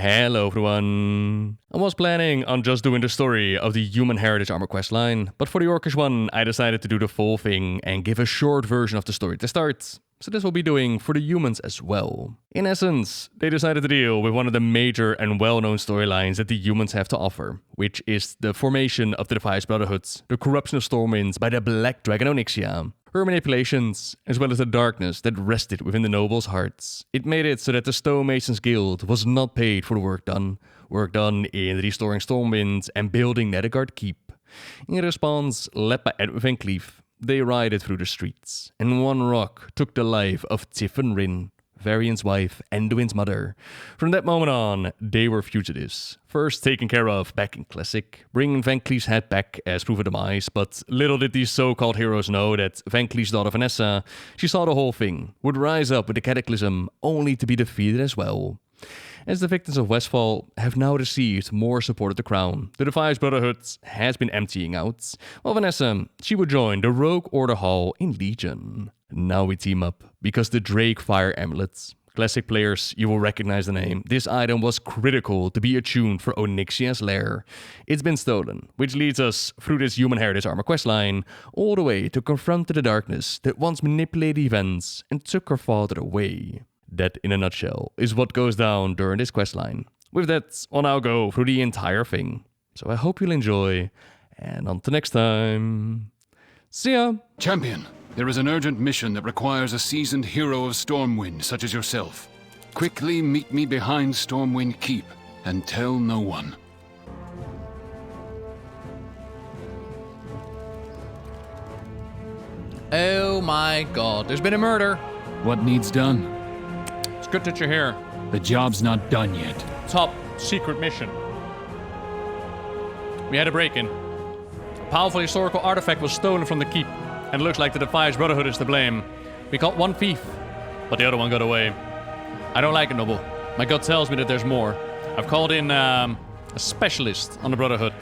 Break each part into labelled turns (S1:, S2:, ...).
S1: Hello everyone! I was planning on just doing the story of the Human Heritage Armor questline, but for the Orcish one I decided to do the full thing and give a short version of the story to start. So this will be doing for the humans as well. In essence, they decided to deal with one of the major and well-known storylines that the humans have to offer, which is the formation of the Defiance Brotherhood, the corruption of Stormwind by the Black Dragon Ohn'arah. Her manipulations, as well as the darkness that rested within the nobles' hearts. It made it so that the Stonemasons Guild was not paid for the work done in restoring Stormwind and building Nethergard Keep. In response, led by Edwin Van Cleef, they rioted through the streets, and one rock took the life of Tiffin Rin, Varian's wife, Anduin's mother. From that moment on, they were fugitives. First taken care of back in Classic, bringing Van Cleef's head back as proof of demise, but little did these so-called heroes know that Van Cleef's daughter Vanessa, she saw the whole thing, would rise up with the Cataclysm, only to be defeated as well. As the victims of Westfall have now received more support at the crown, the Defiance Brotherhood has been emptying out, while Vanessa, she would join the Rogue Order Hall in Legion. Now we team up, because the Drake Fire Amulet. Classic players, you will recognize the name. This item was critical to be attuned for Onyxia's lair. It's been stolen, which leads us through this Human Heritage Armor questline, all the way to confront the darkness that once manipulated events and took her father away. That, in a nutshell, is what goes down during this questline. With that, I'll now go through the entire thing. So I hope you'll enjoy, and until next time, see ya!
S2: Champion, there is an urgent mission that requires a seasoned hero of Stormwind such as yourself. Quickly meet me behind Stormwind Keep, and tell no one.
S3: Oh my god, there's been a murder!
S2: What needs done?
S1: It's good that you're here.
S2: The job's not done yet.
S1: Top secret mission. We had a break-in. A powerful historical artifact was stolen from the keep, and it looks like the Defiance Brotherhood is to blame. We caught one thief, but the other one got away. I don't like it, Noble. My gut tells me that there's more. I've called in a specialist on the Brotherhood.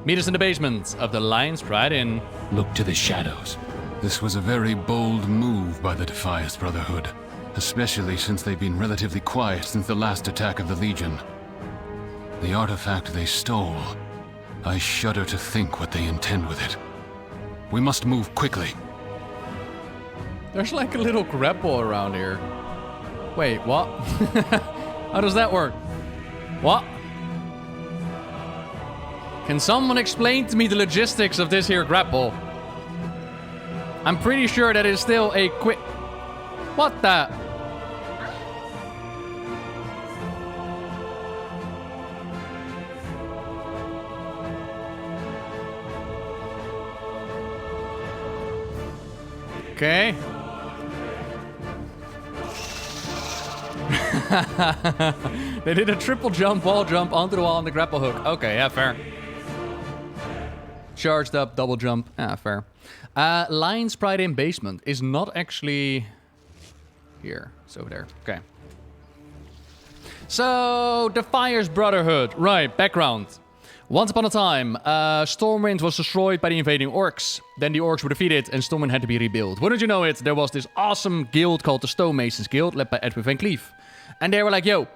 S1: Meet us in the basement of the Lion's Pride Inn.
S2: Look to the shadows. This was a very bold move by the Defiance Brotherhood, especially since they've been relatively quiet since the last attack of the Legion. The artifact they stole, I shudder to think what they intend with it. We must move quickly.
S3: There's like a little grapple around here. Wait, what? How does that work? What? Can someone explain to me the logistics of this here grapple? I'm pretty sure that is still a quick... What the... Okay. They did a triple jump, wall jump, onto the wall, on the grapple hook. Okay, yeah, fair. Charged up, double jump. Ah, fair. Lion's Pride Inn basement is not actually... Here. It's over there. Okay. So, Defiance Brotherhood. Right, background. Once upon a time, Stormwind was destroyed by the invading orcs. Then the orcs were defeated and Stormwind had to be rebuilt. Wouldn't you know it, there was this awesome guild called the Stonemasons Guild, led by Edwin Van Cleef. And they were like, yo,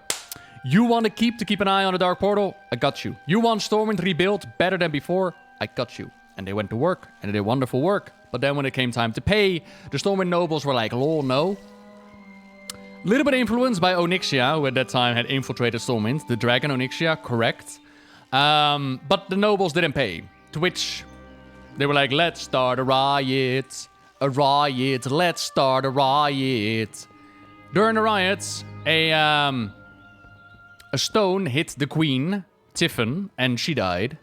S3: you want to keep an eye on the Dark Portal? I got you. You want Stormwind rebuilt better than before? I got you. And they went to work, and they did wonderful work. But then when it came time to pay, the Stormwind nobles were like, lol, no. Little bit influenced by Onyxia, who at that time had infiltrated Stormwind. The dragon Onyxia, correct. But the nobles didn't pay. To which they were like, let's start a riot. A riot, let's start a riot. During the riots, a stone hit the queen, Tiffin, and she died.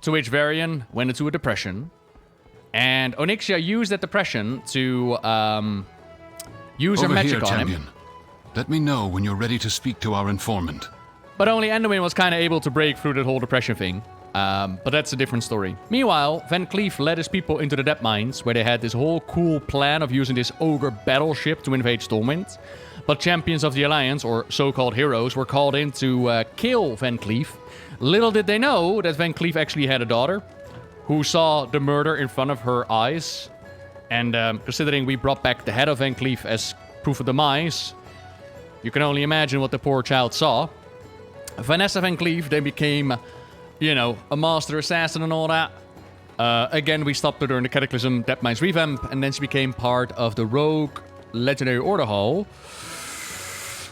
S3: To which Varian went into a depression. And Onyxia used that depression to use her magic on him.
S2: Let me know when you're ready to speak to our informant.
S3: But only Anduin was kind of able to break through that whole depression thing. But that's a different story. Meanwhile, Van Cleef led his people into the Depth Mines, where they had this whole cool plan of using this ogre battleship to invade Stormwind. But champions of the Alliance, or so-called heroes, were called in to kill Van Cleef. Little did they know that Van Cleef actually had a daughter, who saw the murder in front of her eyes. And considering we brought back the head of Van Cleef as proof of demise, you can only imagine what the poor child saw. Vanessa Van Cleef then became, a master assassin and all that. Again, we stopped her during the Cataclysm Deadmines revamp, and then she became part of the Rogue Legendary Order Hall,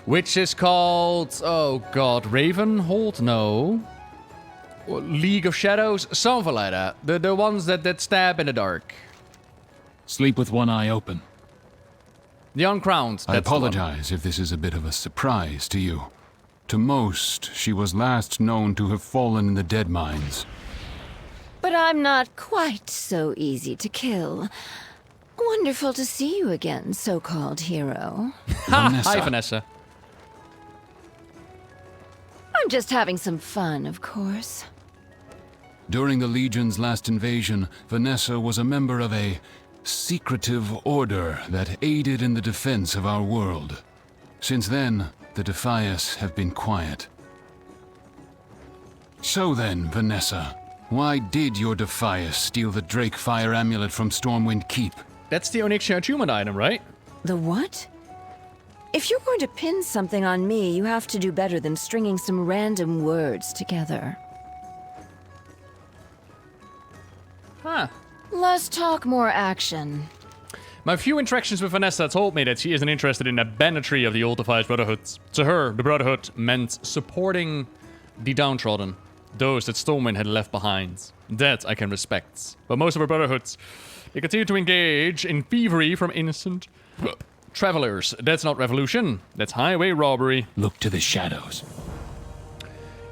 S3: which is called, Ravenhold? No. League of Shadows? Something like that. The ones that stab in the dark.
S2: Sleep with one eye open.
S3: The Uncrowned.
S2: I apologize if this is a bit of a surprise to you. To most, she was last known to have fallen in the Deadmines.
S4: But I'm not quite so easy to kill. Wonderful to see you again, so-called hero.
S2: Vanessa.
S3: Hi, Vanessa.
S4: I'm just having some fun, of course.
S2: During the Legion's last invasion, Vanessa was a member of a secretive order that aided in the defense of our world. Since then, the Defias have been quiet. So then, Vanessa, why did your Defias steal the Drakefire amulet from Stormwind Keep?
S3: That's the Onyxia attunement item, right?
S4: The what? If you're going to pin something on me, you have to do better than stringing some random words together.
S3: Huh.
S4: Less talk, more action.
S3: My few interactions with Vanessa told me that she isn't interested in the banditry of the old Defias Brotherhood. To her, the Brotherhood meant supporting the downtrodden, those that Stormwind had left behind. That I can respect. But most of her Brotherhoods, they continue to engage in thievery from innocent travelers. That's not revolution. That's highway robbery.
S2: Look to the shadows.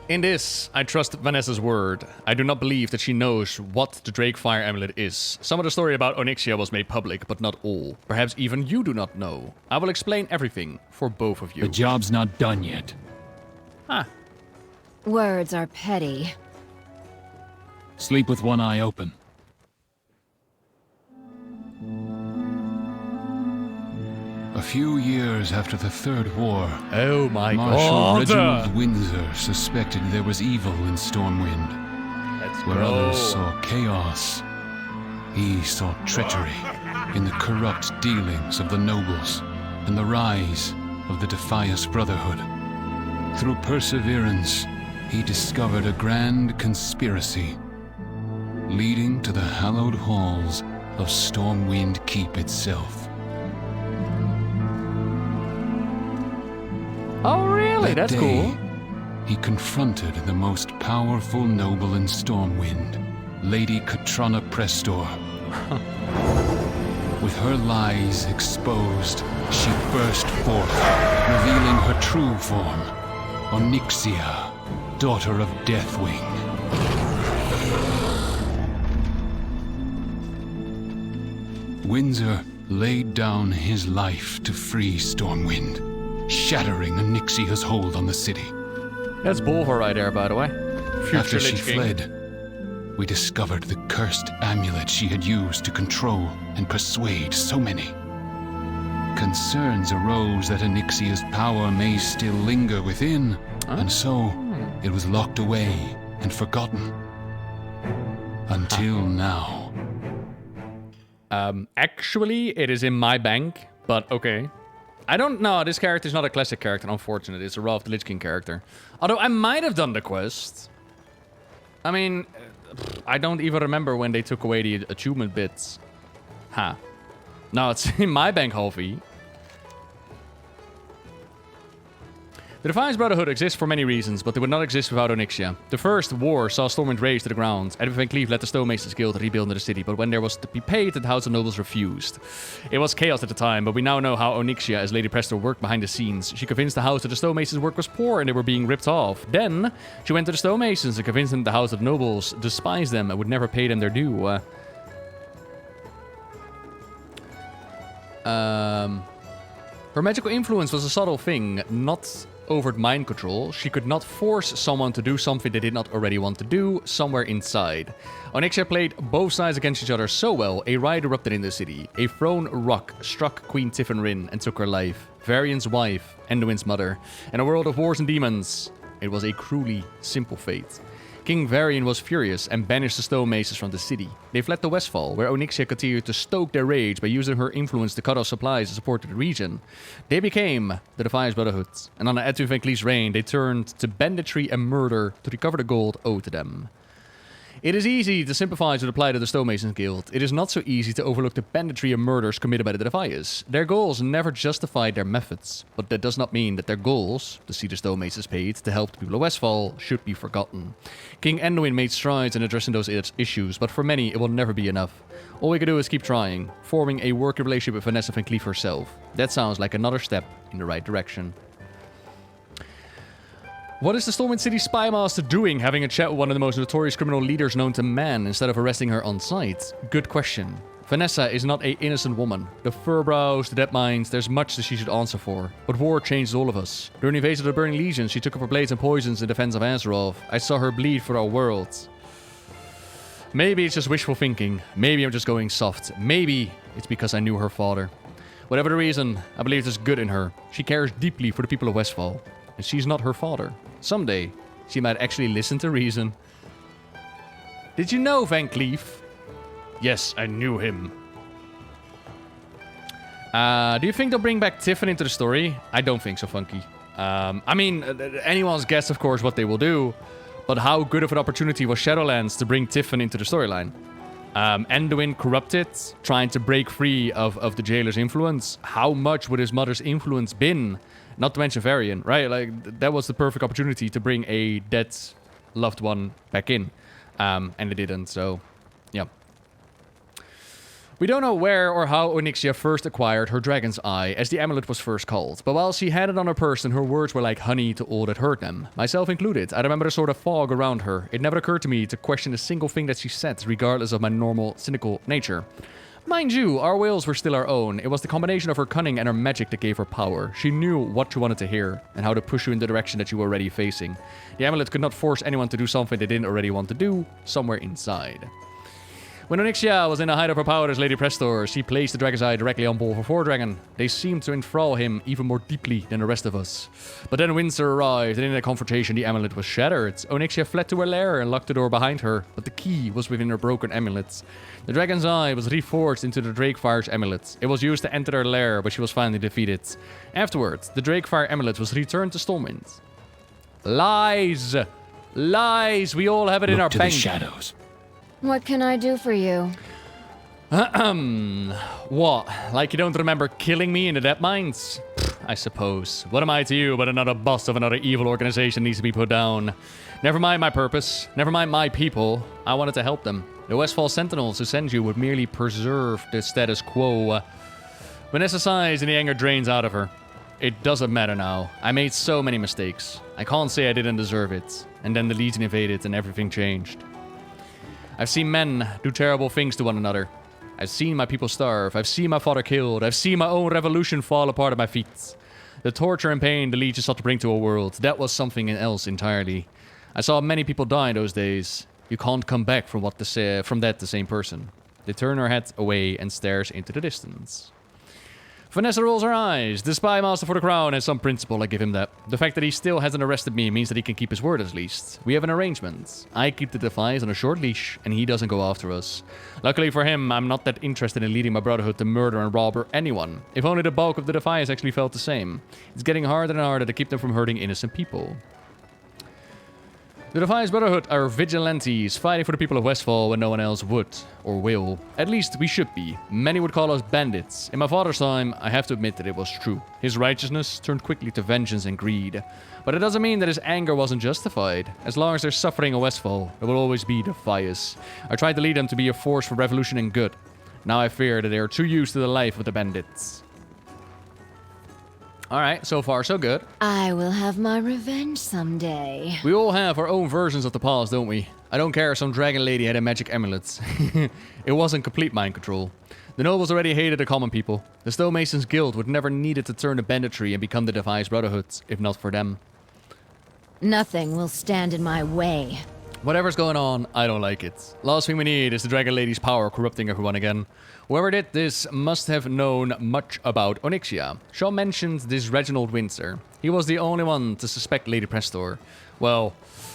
S3: In this, I trust Vanessa's word. I do not believe that she knows what the Drakefire amulet is. Some of the story about Onyxia was made public, but not all. Perhaps even you do not know. I will explain everything for both of you.
S2: The job's not done yet.
S4: Words are petty.
S2: Sleep with one eye open. A few years after the Third War,
S3: Oh my
S2: Marshal
S3: god!
S2: Reginald Windsor suspected there was evil in Stormwind.
S3: Let's
S2: Where
S3: go.
S2: others saw chaos, he saw treachery in the corrupt dealings of the nobles and the rise of the Defias Brotherhood. Through perseverance, he discovered a grand conspiracy leading to the hallowed halls of Stormwind Keep itself.
S3: Oh really?
S2: That
S3: That's
S2: day,
S3: cool.
S2: He confronted the most powerful noble in Stormwind, Lady Katrana Prestor. With her lies exposed, she burst forth, revealing her true form, Onyxia, daughter of Deathwing. Windsor laid down his life to free Stormwind, shattering Onyxia's hold on the city.
S3: That's Bulvar right there, by the way. Future
S2: After she
S3: Lich King.
S2: fled, we discovered the cursed amulet she had used to control and persuade so many. Concerns arose that Onyxia's power may still linger within, and so it was locked away and forgotten. Until now.
S3: Actually, it is in my bank, but okay. I don't know, this character is not a classic character, unfortunately. It's a Wrath of the Lich King character. Although I might have done the quest. I mean, I don't even remember when they took away the achievement bits. No, it's in my bank, Halfie. The Defiance Brotherhood exists for many reasons, but they would not exist without Onyxia. The first war saw Stormwind razed to the ground. Edwin Van Cleef led the Stonemasons Guild to rebuild the city, but when there was to be paid, the House of Nobles refused. It was chaos at the time, but we now know how Onyxia, as Lady Prestor, worked behind the scenes. She convinced the House that the Stonemasons' work was poor and they were being ripped off. Then, she went to the Stonemasons and convinced them the House of Nobles despised them and would never pay them their due. Her magical influence was a subtle thing, not overt mind control. She could not force someone to do something they did not already want to do somewhere inside. Onyxia played both sides against each other so well, a riot erupted in the city. A thrown rock struck Queen Tiffin Rin and took her life. Varian's wife, Enduin's mother. In a world of wars and demons, it was a cruelly simple fate. King Varian was furious and banished the Stonemaces from the city. They fled to Westfall, where Onyxia continued to stoke their rage by using her influence to cut off supplies and support the region. They became the Defiance Brotherhood, and under Etu Van Cleef's reign, they turned to banditry and murder to recover the gold owed to them. It is easy to sympathize with the plight of the Stonemasons Guild. It is not so easy to overlook the banditry and murders committed by the Defias. Their goals never justified their methods, but that does not mean that their goals, to see the Stonemasons paid to help the people of Westfall, should be forgotten. King Anduin made strides in addressing those issues, but for many it will never be enough. All we can do is keep trying, forming a working relationship with Vanessa Van Cleef herself. That sounds like another step in the right direction. What is the Stormwind City Spy Master doing having a chat with one of the most notorious criminal leaders known to man instead of arresting her on sight? Good question. Vanessa is not an innocent woman. The Furbrows, the Dead Minds, there's much that she should answer for. But war changes all of us. During the invasion of the Burning Legion, she took up her blades and poisons in defense of Azeroth. I saw her bleed for our world. Maybe it's just wishful thinking. Maybe I'm just going soft. Maybe it's because I knew her father. Whatever the reason, I believe there's good in her. She cares deeply for the people of Westfall. And she's not her father. Someday, she might actually listen to reason. Did you know Van Cleef? Yes, I knew him. Do you think they'll bring back Tiffin into the story? I don't think so, Funky. I mean, anyone's guess, of course, what they will do. But how good of an opportunity was Shadowlands to bring Tiffin into the storyline? Anduin corrupted, trying to break free of the jailer's influence. How much would his mother's influence been? Not to mention Varian, right? Like, that was the perfect opportunity to bring a dead loved one back in. And it didn't, so, yeah. We don't know where or how Onyxia first acquired her Dragon's Eye, as the amulet was first called. But while she had it on her person, her words were like honey to all that heard them. Myself included. I remember a sort of fog around her. It never occurred to me to question a single thing that she said, regardless of my normal, cynical nature. Mind you, our wills were still our own. It was the combination of her cunning and her magic that gave her power. She knew what you wanted to hear, and how to push you in the direction that you were already facing. The amulet could not force anyone to do something they didn't already want to do, somewhere inside. When Onyxia was in the height of her power as Lady Prestor, she placed the Dragon's Eye directly on Bolvar Fordragon. They seemed to enthrall him even more deeply than the rest of us. But then Windsor arrived, and in that confrontation the amulet was shattered. Onyxia fled to her lair and locked the door behind her, but the key was within her broken amulet. The Dragon's Eye was reforged into the Drakefire's amulet. It was used to enter her lair, but she was finally defeated. Afterwards, the Drakefire amulet was returned to Stormwind. Lies! Lies! We all have it in our bank.
S2: Look to the shadows.
S4: What can I do for you?
S3: What? Like you don't remember killing me in the Dead Mines? I suppose. What am I to you but another boss of another evil organization needs to be put down? Never mind my purpose. Never mind my people. I wanted to help them. The Westfall Sentinels who send you would merely preserve the status quo. Vanessa sighs and the anger drains out of her. It doesn't matter now. I made so many mistakes. I can't say I didn't deserve it. And then the Legion invaded and everything changed. I've seen men do terrible things to one another. I've seen my people starve. I've seen my father killed. I've seen my own revolution fall apart at my feet. The torture and pain the Legion sought to bring to a world, that was something else entirely. I saw many people die in those days. You can't come back from that the same person. They turn her head away and stares into the distance. Vanessa rolls her eyes. The spy master for the crown has some principle, I give him that. The fact that he still hasn't arrested me means that he can keep his word at least. We have an arrangement. I keep the Defiance on a short leash, and he doesn't go after us. Luckily for him, I'm not that interested in leading my brotherhood to murder and rob anyone. If only the bulk of the Defiance actually felt the same. It's getting harder and harder to keep them from hurting innocent people. The Defiance Brotherhood are vigilantes, fighting for the people of Westfall when no one else would, or will. At least we should be. Many would call us bandits. In my father's time, I have to admit that it was true. His righteousness turned quickly to vengeance and greed. But it doesn't mean that his anger wasn't justified. As long as there's suffering in Westfall, there will always be Defiance. I tried to lead them to be a force for revolution and good. Now I fear that they are too used to the life of the bandits. Alright, so far so good.
S4: I will have my revenge someday.
S3: We all have our own versions of the past, don't we? I don't care if some dragon lady had a magic amulet. It wasn't complete mind control. The nobles already hated the common people. The Stonemasons Guild would never needed to turn to banditry and become the Defiance Brotherhood, if not for them.
S4: Nothing will stand in my way.
S3: Whatever's going on, I don't like it. Last thing we need is the Dragon Lady's power corrupting everyone again. Whoever did this must have known much about Onyxia. Shaw mentioned this Reginald Windsor. He was the only one to suspect Lady Prestor. Well,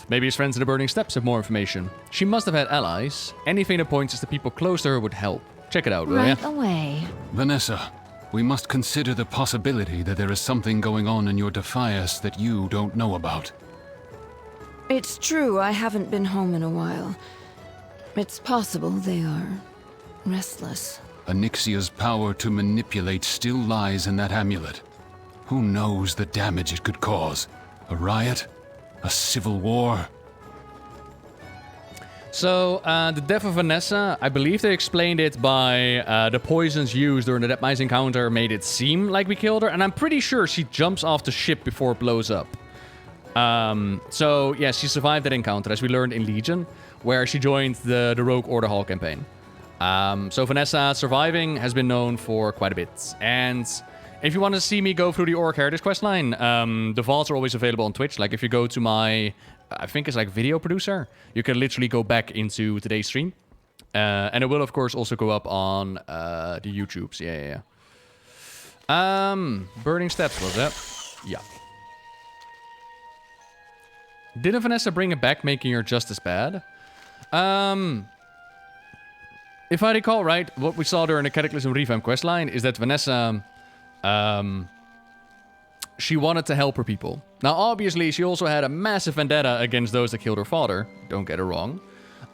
S3: Maybe his friends in the Burning Steppes have more information. She must have had allies. Anything that points us to people close to her would help. Check it out, will ya?
S4: Right away.
S2: Vanessa, we must consider the possibility that there is something going on in your Defias that you don't know about.
S4: It's true, I haven't been home in a while. It's possible they are restless.
S2: Onyxia's power to manipulate still lies in that amulet. Who knows the damage it could cause? A riot? A civil war?
S3: So, the death of Vanessa, I believe they explained it by the poisons used during the Dead Mice encounter made it seem like we killed her, and I'm pretty sure she jumps off the ship before it blows up. So, yeah, she survived that encounter, as we learned in Legion, where she joined the Rogue Ohn'arah campaign. So Vanessa surviving has been known for quite a bit. And if you want to see me go through the Orc Heritage questline, the vaults are always available on Twitch. Like if you go to my, I think it's like video producer, you can literally go back into today's stream. And it will of course also go up on the YouTubes. Yeah. Burning Steppes was that? Yeah. Didn't Vanessa bring it back, making her just as bad? If I recall right, what we saw during the Cataclysm Revamp questline is that Vanessa, she wanted to help her people. Now, obviously, she also had a massive vendetta against those that killed her father. Don't get it wrong.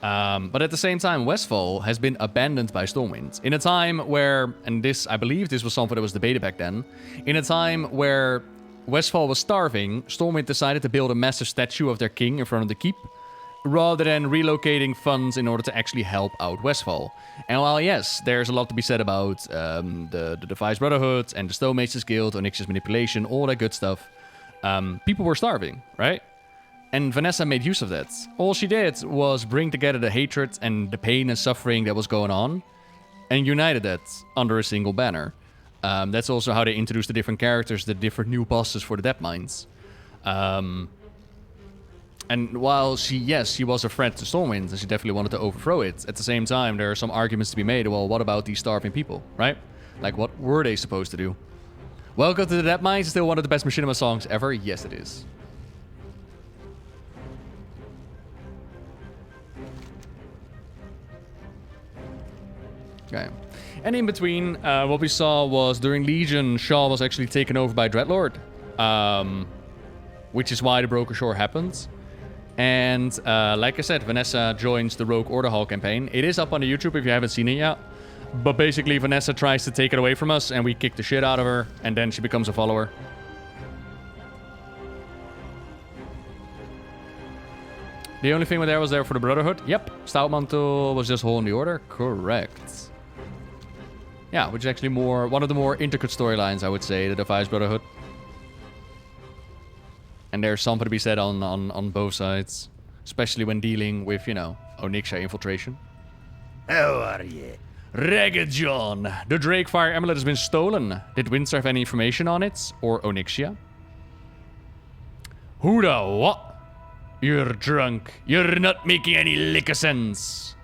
S3: But at the same time, Westfall has been abandoned by Stormwind. In a time where, and this, I believe this was something that was debated back then, in a time where Westfall was starving, Stormwind decided to build a massive statue of their king in front of the keep, rather than relocating funds in order to actually help out Westfall. And while yes, there's a lot to be said about the Defias Brotherhood and the Stonemaces Guild, Onyxia's manipulation, all that good stuff, people were starving, right? And Vanessa made use of that. All she did was bring together the hatred and the pain and suffering that was going on, and united that under a single banner. That's also how they introduced the different characters, the different new bosses for the Dead Mines. And while she was a threat to Stormwind, and she definitely wanted to overthrow it, at the same time, there are some arguments to be made. Well, what about these starving people, right? Like, what were they supposed to do? Welcome to the Dead Mines is still one of the best Machinima songs ever. Yes, it is. Okay. And in between, what we saw was during Legion, Shaw was actually taken over by Dreadlord, which is why the Broken Shore happens. And like I said, Vanessa joins the Rogue Ohn'arah campaign. It is up on the YouTube if you haven't seen it yet. But basically, Vanessa tries to take it away from us, and we kick the shit out of her, and then she becomes a follower. The only thing there was there for the Brotherhood? Yep. Stoutmantle was just holding the order. Correct. Yeah, which is actually one of the more intricate storylines, I would say, the Defias Brotherhood. And there's something to be said on both sides. Especially when dealing with, you know, Onyxia infiltration. How are ye? Ragged John. The Drakefire Amulet has been stolen. Did Windsor have any information on it? Or Onyxia? Who the what? You're drunk. You're not making any lick of sense.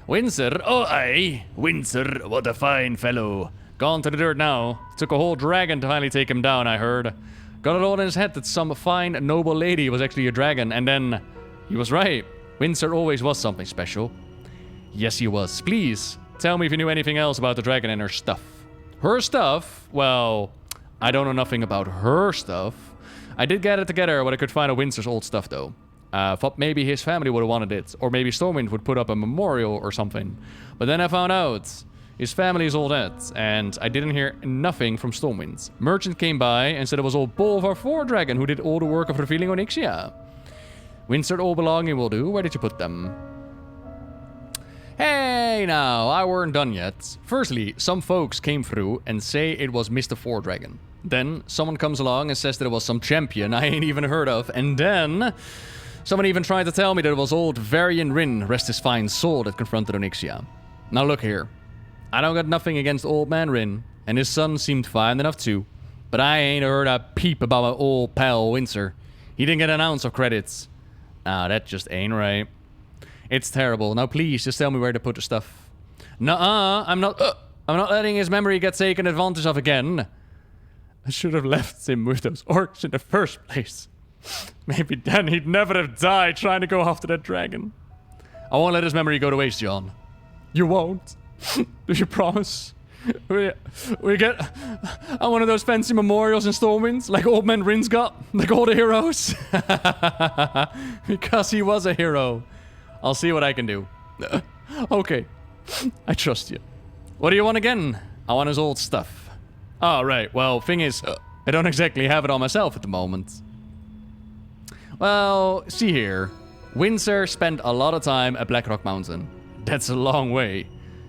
S3: Windsor? Oh, aye. Windsor, what a fine fellow. Gone to the dirt now. Took a whole dragon to finally take him down, I heard. Got it all in his head that some fine, noble lady was actually a dragon, and then he was right. Windsor always was something special. Yes, he was. Please, tell me if you knew anything else about the dragon and her stuff. Her stuff? Well, I don't know nothing about her stuff. I did get it together when I could find a Windsor's old stuff, though. Thought maybe his family would have wanted it, or maybe Stormwind would put up a memorial or something. But then I found out his family is all dead, and I didn't hear nothing from Stormwind. Merchant came by and said it was old Bolvar 4 Dragon who did all the work of revealing Onyxia. Windsor all belonging will do. Where did you put them? Hey, now, I weren't done yet. Firstly, some folks came through and say it was Mr. 4 Dragon. Then, someone comes along and says that it was some champion I ain't even heard of. And then, someone even tried to tell me that it was old Varian Rin, rest his fine soul, that confronted Onyxia. Now look here. I don't got nothing against old man Rin, and his son seemed fine enough too. But I ain't heard a peep about my old pal Windsor. He didn't get an ounce of credits. Nah, that just ain't right. It's terrible. Now please, just tell me where to put the stuff. Nuh-uh, I'm not letting his memory get taken advantage of again. I should have left him with those orcs in the first place. Maybe then he'd never have died trying to go after that dragon. I won't let his memory go to waste, John. You won't? Do you promise? We get on one of those fancy memorials in Stormwind, like Old Man Rin's got, like all the heroes. Because he was a hero. I'll see what I can do. Okay, I trust you. What do you want again? I want his old stuff. Oh, right. Well, thing is, I don't exactly have it on myself at the moment. Well, see here. Windsor spent a lot of time at Blackrock Mountain. That's a long way.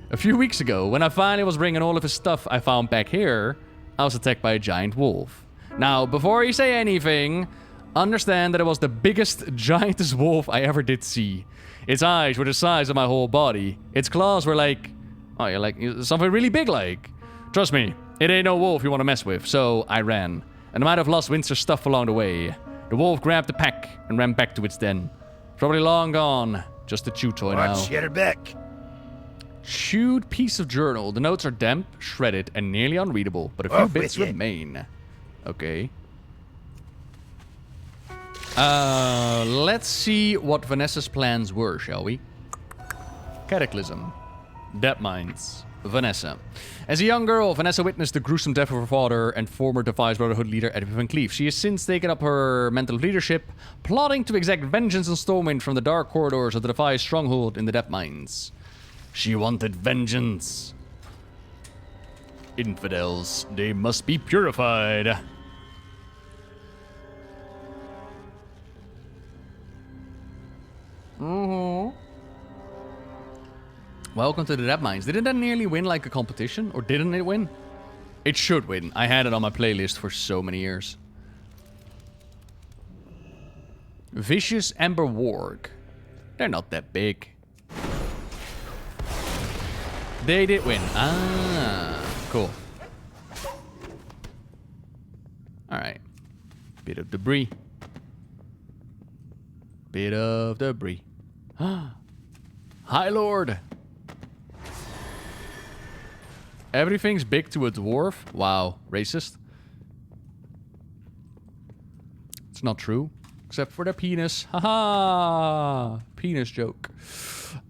S3: A few weeks ago, when I finally was bringing all of his stuff I found back here, I was attacked by a giant wolf. Now, before you say anything, understand that it was the biggest, giantest wolf I ever did see. Its eyes were the size of my whole body. Its claws were like... oh, yeah, like something really big like. Trust me, it ain't no wolf you want to mess with, so I ran. And I might have lost Windsor's stuff along the way. The wolf grabbed the pack and ran back to its den. Probably long gone. Just a chew toy now.
S5: Watch your back.
S3: Chewed piece of journal. The notes are damp, shredded, and nearly unreadable, but a few bits remain. Okay. Let's see what Vanessa's plans were, shall we? Cataclysm. Depth Mines. Vanessa. As a young girl, Vanessa witnessed the gruesome death of her father and former Defiance Brotherhood leader Edwin Van Cleef. She has since taken up her mantle of leadership, plotting to exact vengeance on Stormwind from the dark corridors of the Defiance stronghold in the Depth Mines. She wanted vengeance. Infidels, they must be purified. Welcome to the Depth Mines. Didn't that nearly win like a competition? Or didn't it win? It should win. I had it on my playlist for so many years. Vicious Ember Warg. They're not that big. They did win. Ah, cool. Alright. Bit of debris. Bit of debris. Hi, Lord. Everything's big to a dwarf? Wow, racist. It's not true. Except for the penis. Haha! Penis joke.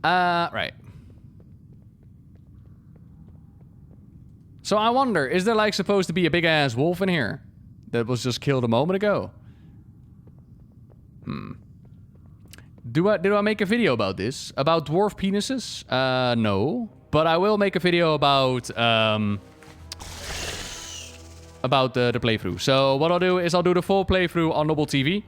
S3: Right. So I wonder, is there like supposed to be a big ass wolf in here that was just killed a moment ago? Did I make a video about this? About dwarf penises? No. But I will make a video about the playthrough. So what I'll do is I'll do the full playthrough on Noble TV.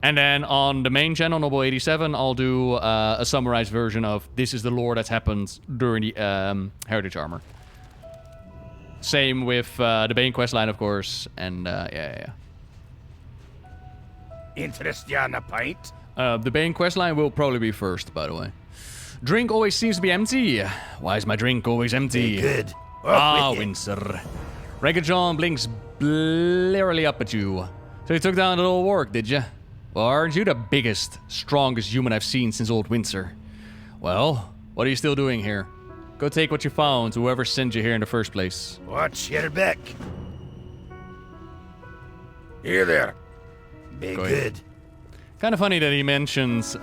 S3: And then on the main channel, Noble 87, I'll do a summarized version of this is the lore that's happened during the Heritage Armor. Same with the Bane questline, of course. And yeah.
S5: Interest you on a pint?
S3: The Bane questline will probably be first, by the way. Drink always seems to be empty. Why is my drink always empty?
S5: Good.
S3: Windsor. Ragged John blinks blearily up at you. So you took down the little work, did you? Well, aren't you the biggest, strongest human I've seen since old Windsor? Well, what are you still doing here? Go take what you found to whoever sent you here in the first place.
S5: Watch your back. Here there. Be good.
S3: Kind of funny that he mentions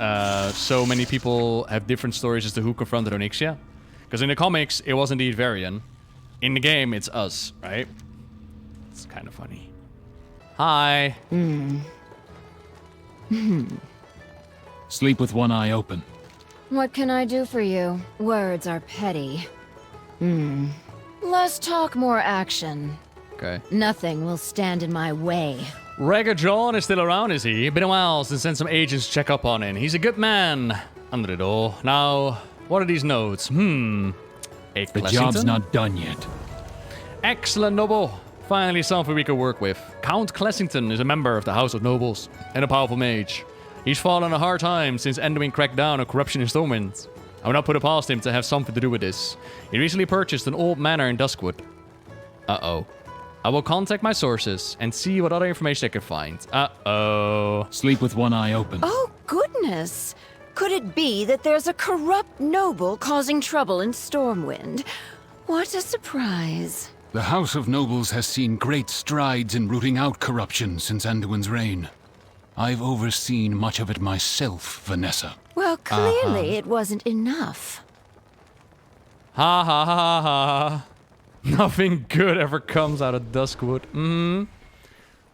S3: so many people have different stories as to who confronted Onyxia. Because in the comics, it was indeed Varian. In the game, it's us, right? It's kind of funny. Hi.
S2: Sleep with one eye open.
S4: What can I do for you? Words are petty. Less talk, more action.
S3: Okay.
S4: Nothing will stand in my way.
S3: Ragged John is still around, is he? Been a while since sent some agents to check up on him. He's a good man. Under it all. Now, what are these notes?
S2: The job's not done yet.
S3: Excellent, Noble. Finally something we can work with. Count Clessington is a member of the House of Nobles and a powerful mage. He's fallen a hard time since Enduin cracked down on corruption in Stormwind. I will not put it past him to have something to do with this. He recently purchased an old manor in Duskwood. Uh-oh. I will contact my sources and see what other information I can find. Uh-oh.
S2: Sleep with one eye open.
S4: Oh, goodness. Could it be that there's a corrupt noble causing trouble in Stormwind? What a surprise.
S2: The House of Nobles has seen great strides in rooting out corruption since Anduin's reign. I've overseen much of it myself, Vanessa.
S4: Well, clearly it wasn't enough.
S3: Ha ha ha ha. Nothing good ever comes out of Duskwood.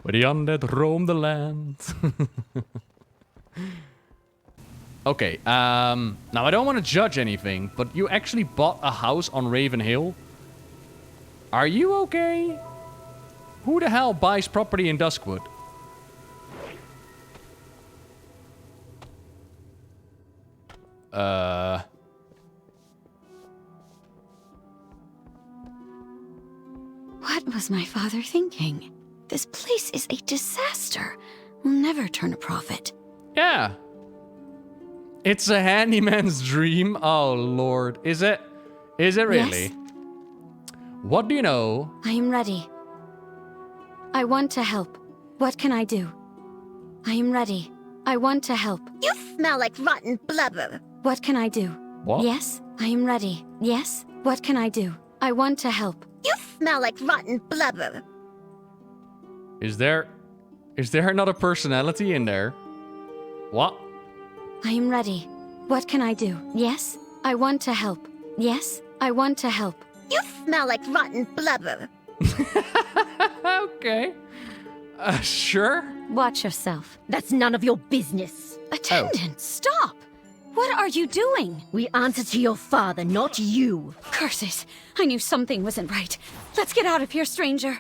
S3: Where the undead roam the land. Okay, now I don't want to judge anything, but you actually bought a house on Raven Hill? Are you okay? Who the hell buys property in Duskwood?
S6: What was my father thinking? This place is a disaster. We'll never turn a profit.
S3: Yeah. It's a handyman's dream. Oh, Lord. Is it? Is it really?
S6: Yes.
S3: What do you know?
S6: I am ready. I want to help. What can I do? I am ready. I want to help.
S4: You smell like rotten blubber.
S6: What can I do?
S3: What?
S6: Yes, I am ready. Yes, what can I do? I want to help.
S4: You smell like rotten blubber.
S3: Is there another personality in there? What?
S6: I am ready. What can I do? Yes, I want to help. Yes, I want to help.
S4: You smell like rotten blubber.
S3: Okay. Sure.
S6: Watch yourself.
S4: That's none of your business.
S6: Attendant, stop! What are you doing?
S4: We answer to your father, not you.
S6: Curses! I knew something wasn't right. Let's get out of here, stranger.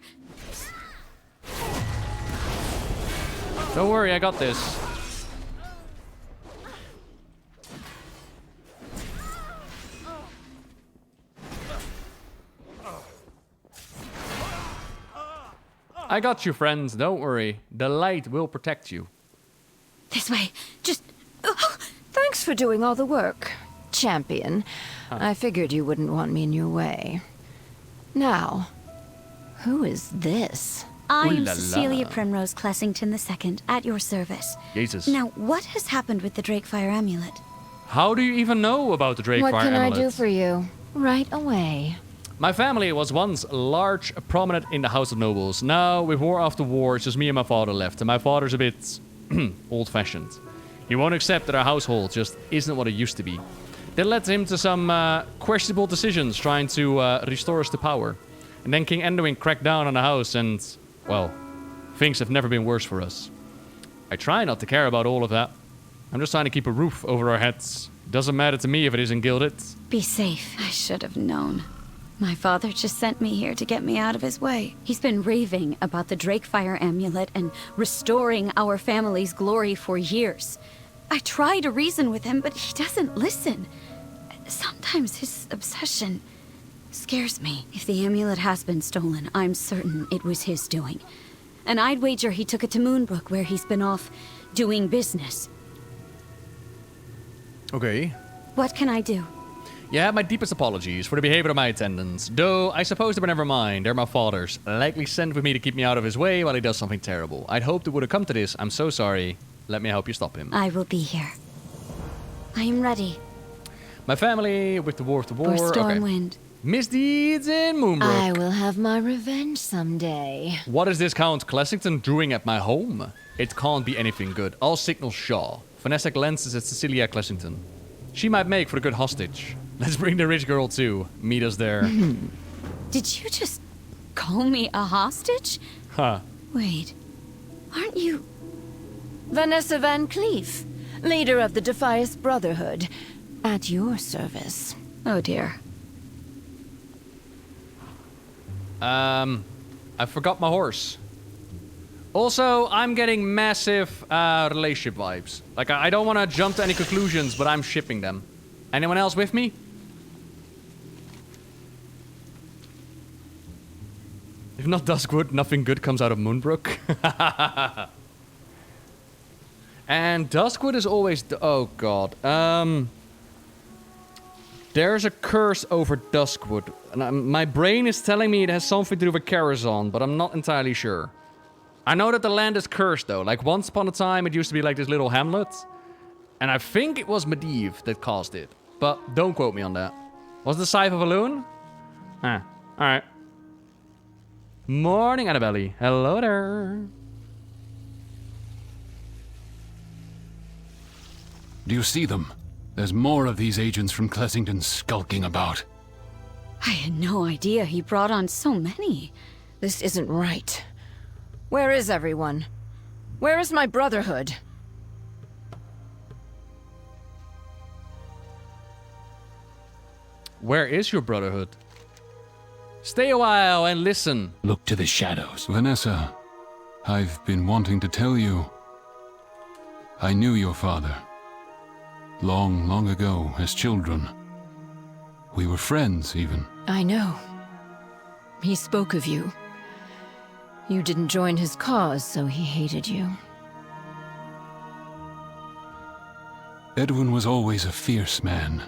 S3: Don't worry, I got this. I got you, friends. Don't worry. The light will protect you.
S6: This way. Just...
S4: Thanks for doing all the work, champion. I figured you wouldn't want me in your way. Now, who is this?
S6: I
S3: Ooh
S6: am
S3: la la.
S6: Cecilia Primrose Clessington II, at your service.
S3: Jesus.
S6: Now, what has happened with the Drakefire amulet?
S3: How do you even know about the Drakefire
S4: What can I
S3: amulet?
S4: do for you? Right away.
S3: My family was once large, prominent in the House of Nobles. Now, with war after war, it's just me and my father left. And my father's a bit old-fashioned. He won't accept that our household just isn't what it used to be. That led him to some questionable decisions trying to restore us to power. And then King Anduin cracked down on the house and, well, things have never been worse for us. I try not to care about all of that. I'm just trying to keep a roof over our heads. Doesn't matter to me if it isn't gilded.
S6: Be safe. I should have known. My father just sent me here to get me out of his way. He's been raving about the Drakefire amulet and restoring our family's glory for years. I try to reason with him, but he doesn't listen. Sometimes his obsession scares me. If the amulet has been stolen, I'm certain it was his doing. And I'd wager he took it to Moonbrook, where he's been off doing business.
S3: Okay.
S6: What can I do?
S3: Yeah, my deepest apologies for the behavior of my attendants. Though, I suppose they were never mine. They're my father's. Likely sent with me to keep me out of his way while he does something terrible. I'd hoped it would have come to this. I'm so sorry. Let me help you stop him.
S6: I will be here. I am ready.
S3: My family, with the war of the war...
S6: For Stormwind.
S3: Misdeeds in Moonbrook.
S4: I will have my revenge someday.
S3: What is this Count Clessington doing at my home? It can't be anything good. I'll signal Shaw. Vanessa glances at Cecilia Clessington. She might make for a good hostage. Let's bring the rich girl too. Meet us there.
S6: Did you just call me a hostage?
S3: Huh.
S6: Wait, aren't you...
S4: Vanessa Van Cleef, leader of the Defias Brotherhood, at your service.
S6: Oh dear.
S3: I forgot my horse. Also, I'm getting massive relationship vibes. Like, I don't want to jump to any conclusions, but I'm shipping them. Anyone else with me? If not Duskwood, nothing good comes out of Moonbrook. And Duskwood is always... oh, God. There's a curse over Duskwood. And my brain is telling me it has something to do with Karazhan, but I'm not entirely sure. I know that the land is cursed, though. Like, once upon a time, it used to be like this little hamlet. And I think it was Medivh that caused it. But don't quote me on that. Was the Scythe of a Loon? Ah, alright. Morning, Annabelle. Hello there.
S2: Do you see them? There's more of these agents from Clessington skulking about.
S6: I had no idea he brought on so many.
S4: This isn't right. Where is everyone? Where is my brotherhood?
S3: Where is your brotherhood? Stay a while and listen.
S7: Look to the shadows.
S2: Vanessa, I've been wanting to tell you. I knew your father. Long, long ago, as children. We were friends, even.
S4: I know. He spoke of you. You didn't join his cause, so he hated you.
S2: Edwin was always a fierce man.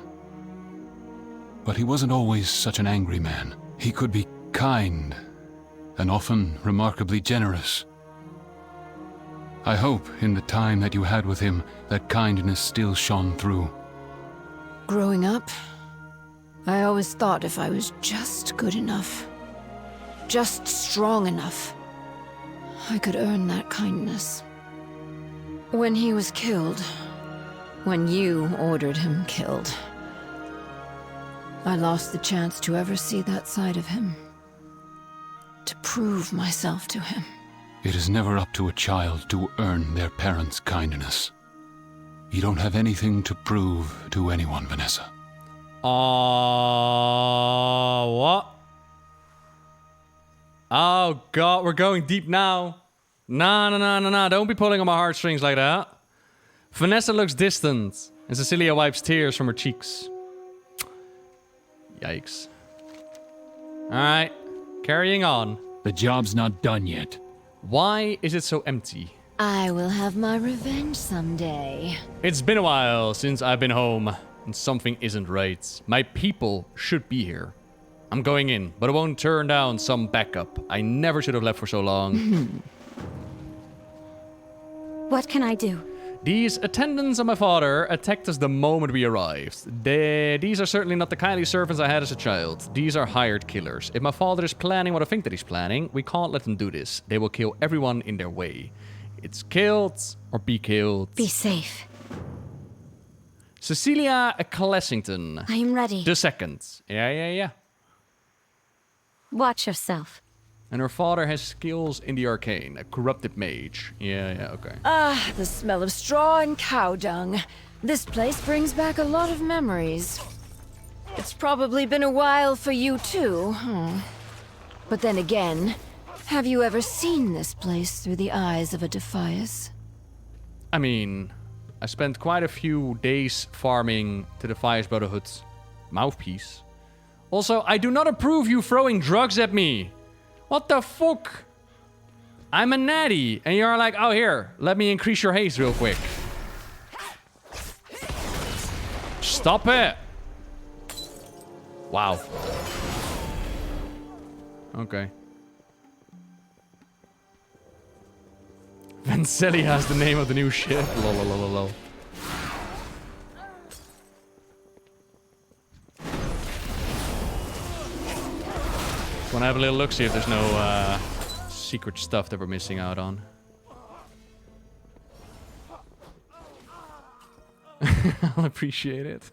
S2: But he wasn't always such an angry man. He could be kind, and often remarkably generous. I hope, in the time that you had with him, that kindness still shone through.
S4: Growing up, I always thought if I was just good enough, just strong enough, I could earn that kindness. When he was killed, when you ordered him killed, I lost the chance to ever see that side of him. To prove myself to him.
S2: It is never up to a child to earn their parents' kindness. You don't have anything to prove to anyone, Vanessa.
S3: What? Oh god, we're going deep now. Nah, don't be pulling on my heartstrings like that. Vanessa looks distant, and Cecilia wipes tears from her cheeks. Yikes. Alright, carrying on.
S7: The job's not done yet.
S3: Why is it so empty?
S4: I will have my revenge someday.
S3: It's been a while since I've been home, and something isn't right. My people should be here. I'm going in, but I won't turn down some backup. I never should have left for so long.
S6: What can I do?
S3: These attendants of my father attacked us the moment we arrived. These are certainly not the kindly servants I had as a child. These are hired killers. If my father is planning what I think that he's planning, we can't let them do this. They will kill everyone in their way. It's killed or be killed.
S6: Be safe.
S3: Cecilia Clessington.
S6: I am ready.
S3: The second. Yeah.
S6: Watch yourself.
S3: And her father has skills in the arcane. A corrupted mage. Yeah, okay.
S4: Ah, the smell of straw and cow dung. This place brings back a lot of memories. It's probably been a while for you too, huh? But then again, have you ever seen this place through the eyes of a Defias?
S3: I mean, I spent quite a few days farming to Defias Brotherhood's mouthpiece. Also, I do not approve you throwing drugs at me. What the fuck? I'm a natty, and you're like, oh, here, let me increase your haste real quick. Stop it. Wow. Okay. Vancelia is the name of the new ship. Lol. Want to have a little look, see if there's no secret stuff that we're missing out on. I'll appreciate it.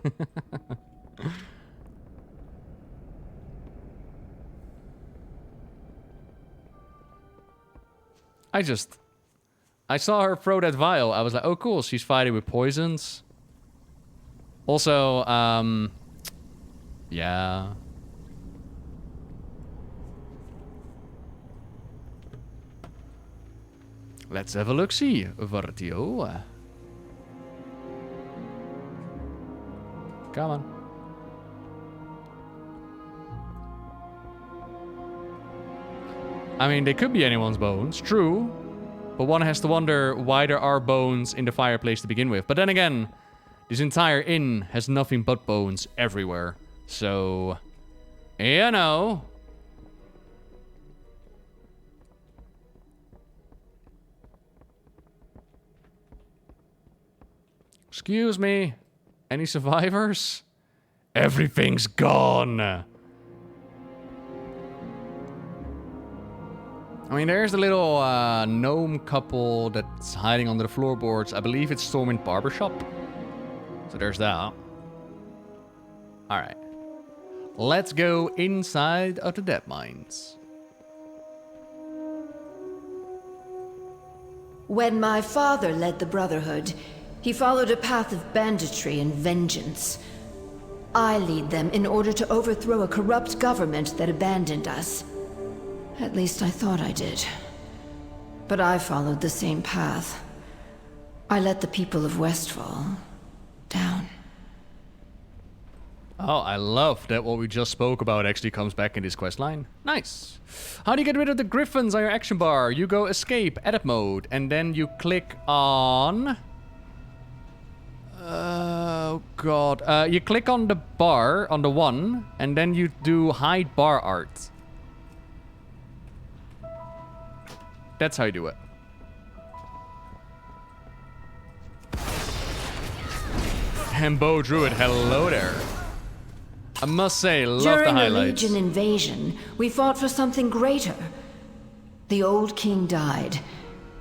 S3: I saw her throw that vial. I was like, oh cool, she's fighting with poisons. Also, yeah. Let's have a look-see, Vartio. Come on. I mean, they could be anyone's bones, true. But one has to wonder why there are bones in the fireplace to begin with. But then again, this entire inn has nothing but bones everywhere. So, you know. Excuse me, any survivors? Everything's gone. I mean, there's the little gnome couple that's hiding under the floorboards. I believe it's Stormwind Barbershop. So there's that. Alright. Let's go inside of the dead mines.
S4: When my father led the Brotherhood, he followed a path of banditry and vengeance. I lead them in order to overthrow a corrupt government that abandoned us. At least I thought I did. But I followed the same path. I let the people of Westfall down.
S3: Oh, I love that what we just spoke about actually comes back in this quest line. Nice. How do you get rid of the griffins on your action bar? You go escape, edit mode, and then you click on... Oh god. You click on the bar, on the one, and then you do hide bar art. That's how you do it. Hembo Druid, hello there. I must say, love the highlights.
S4: During the Legion invasion, we fought for something greater. The old king died,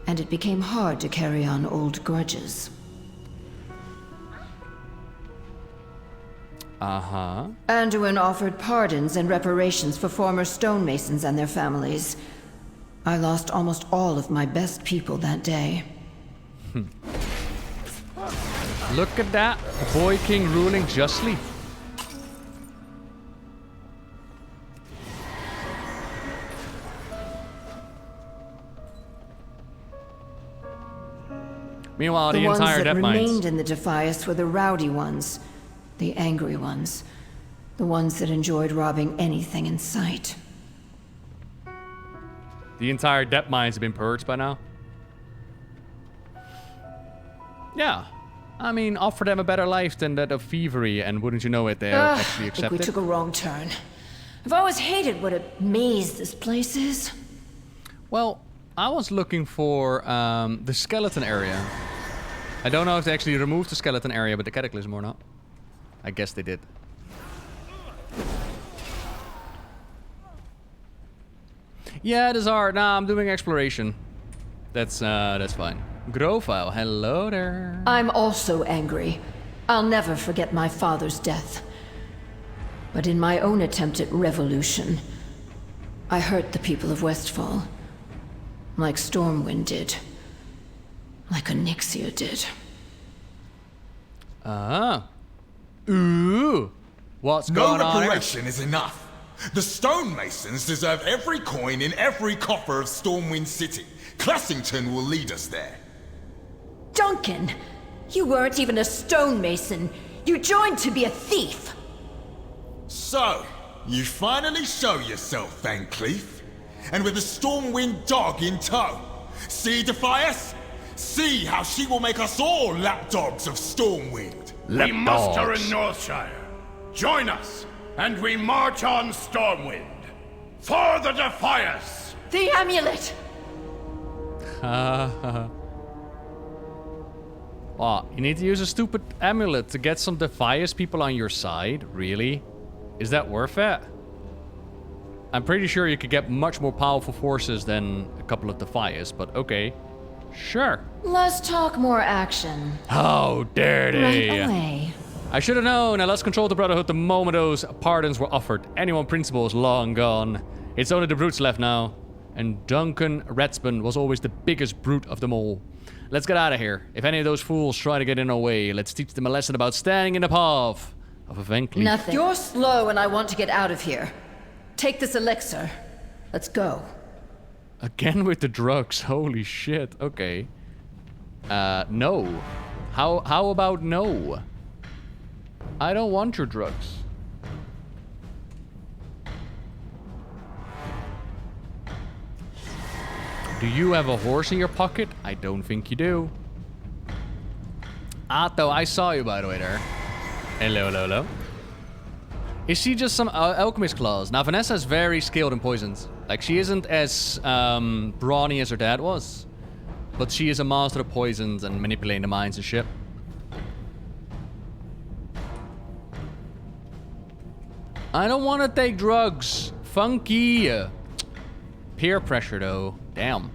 S4: and it became hard to carry on old grudges.
S3: Uh-huh.
S4: Anduin offered pardons and reparations for former stonemasons and their families. I lost almost all of my best people that day.
S3: Look at that. The boy king ruling justly. Meanwhile, the entire death
S4: mines. The ones that
S3: mines.
S4: remained in the Defias were the rowdy ones, the angry ones, the ones that enjoyed robbing anything in sight.
S3: The entire depth mines have been purged by now. Yeah. I mean, offer them a better life than that of thievery, and wouldn't you know it, they're actually
S4: I think we
S3: accepted.
S4: took a wrong turn. I've always hated what a maze this place is.
S3: Well, I was looking for the skeleton area. I don't know if they actually removed the skeleton area, but the cataclysm or not. I guess they did. Yeah, it is hard. Nah, I'm doing exploration. That's fine. Grofile, hello there.
S4: I'm also angry. I'll never forget my father's death. But in my own attempt at revolution, I hurt the people of Westfall. Like Stormwind did. Like Onyxia did.
S3: Ah. Ooh. What's going
S8: No
S3: on here?
S8: reparation is enough. The stonemasons deserve every coin in every coffer of Stormwind City. Classington will lead us there.
S4: Duncan! You weren't even a stonemason. You joined to be a thief.
S8: So, you finally show yourself, Van Cleef. And with a Stormwind dog in tow. See, Defias? See how she will make us all lapdogs of Stormwind.
S5: We muster in Northshire. Join us, and we march on Stormwind. For the Defias!
S4: The amulet!
S3: What? You need to use a stupid amulet to get some Defias people on your side? Really? Is that worth it? I'm pretty sure you could get much more powerful forces than a couple of Defias, but okay. Sure.
S4: Less talk, more action.
S3: How dare they?
S4: Right away.
S3: I should have known. Now let's control the Brotherhood the moment those pardons were offered. Anyone principle is long gone. It's only the brutes left now. And Duncan Ratsbane was always the biggest brute of them all. Let's get out of here. If any of those fools try to get in our way, let's teach them a lesson about standing in the path of a Van Cleef.
S4: Nothing. You're slow and I want to get out of here. Take this elixir. Let's go.
S3: Again with the drugs. Holy shit. Okay. No. How about no? I don't want your drugs. Do you have a horse in your pocket? I don't think you do. Atto, I saw you by the way there. Hello, hello, hello. Is she just some alchemist claws? Now, Vanessa is very skilled in poisons. Like, she isn't as brawny as her dad was. But she is a master of poisons and manipulating the minds and shit. I don't want to take drugs. Funky. Peer pressure, though. Damn.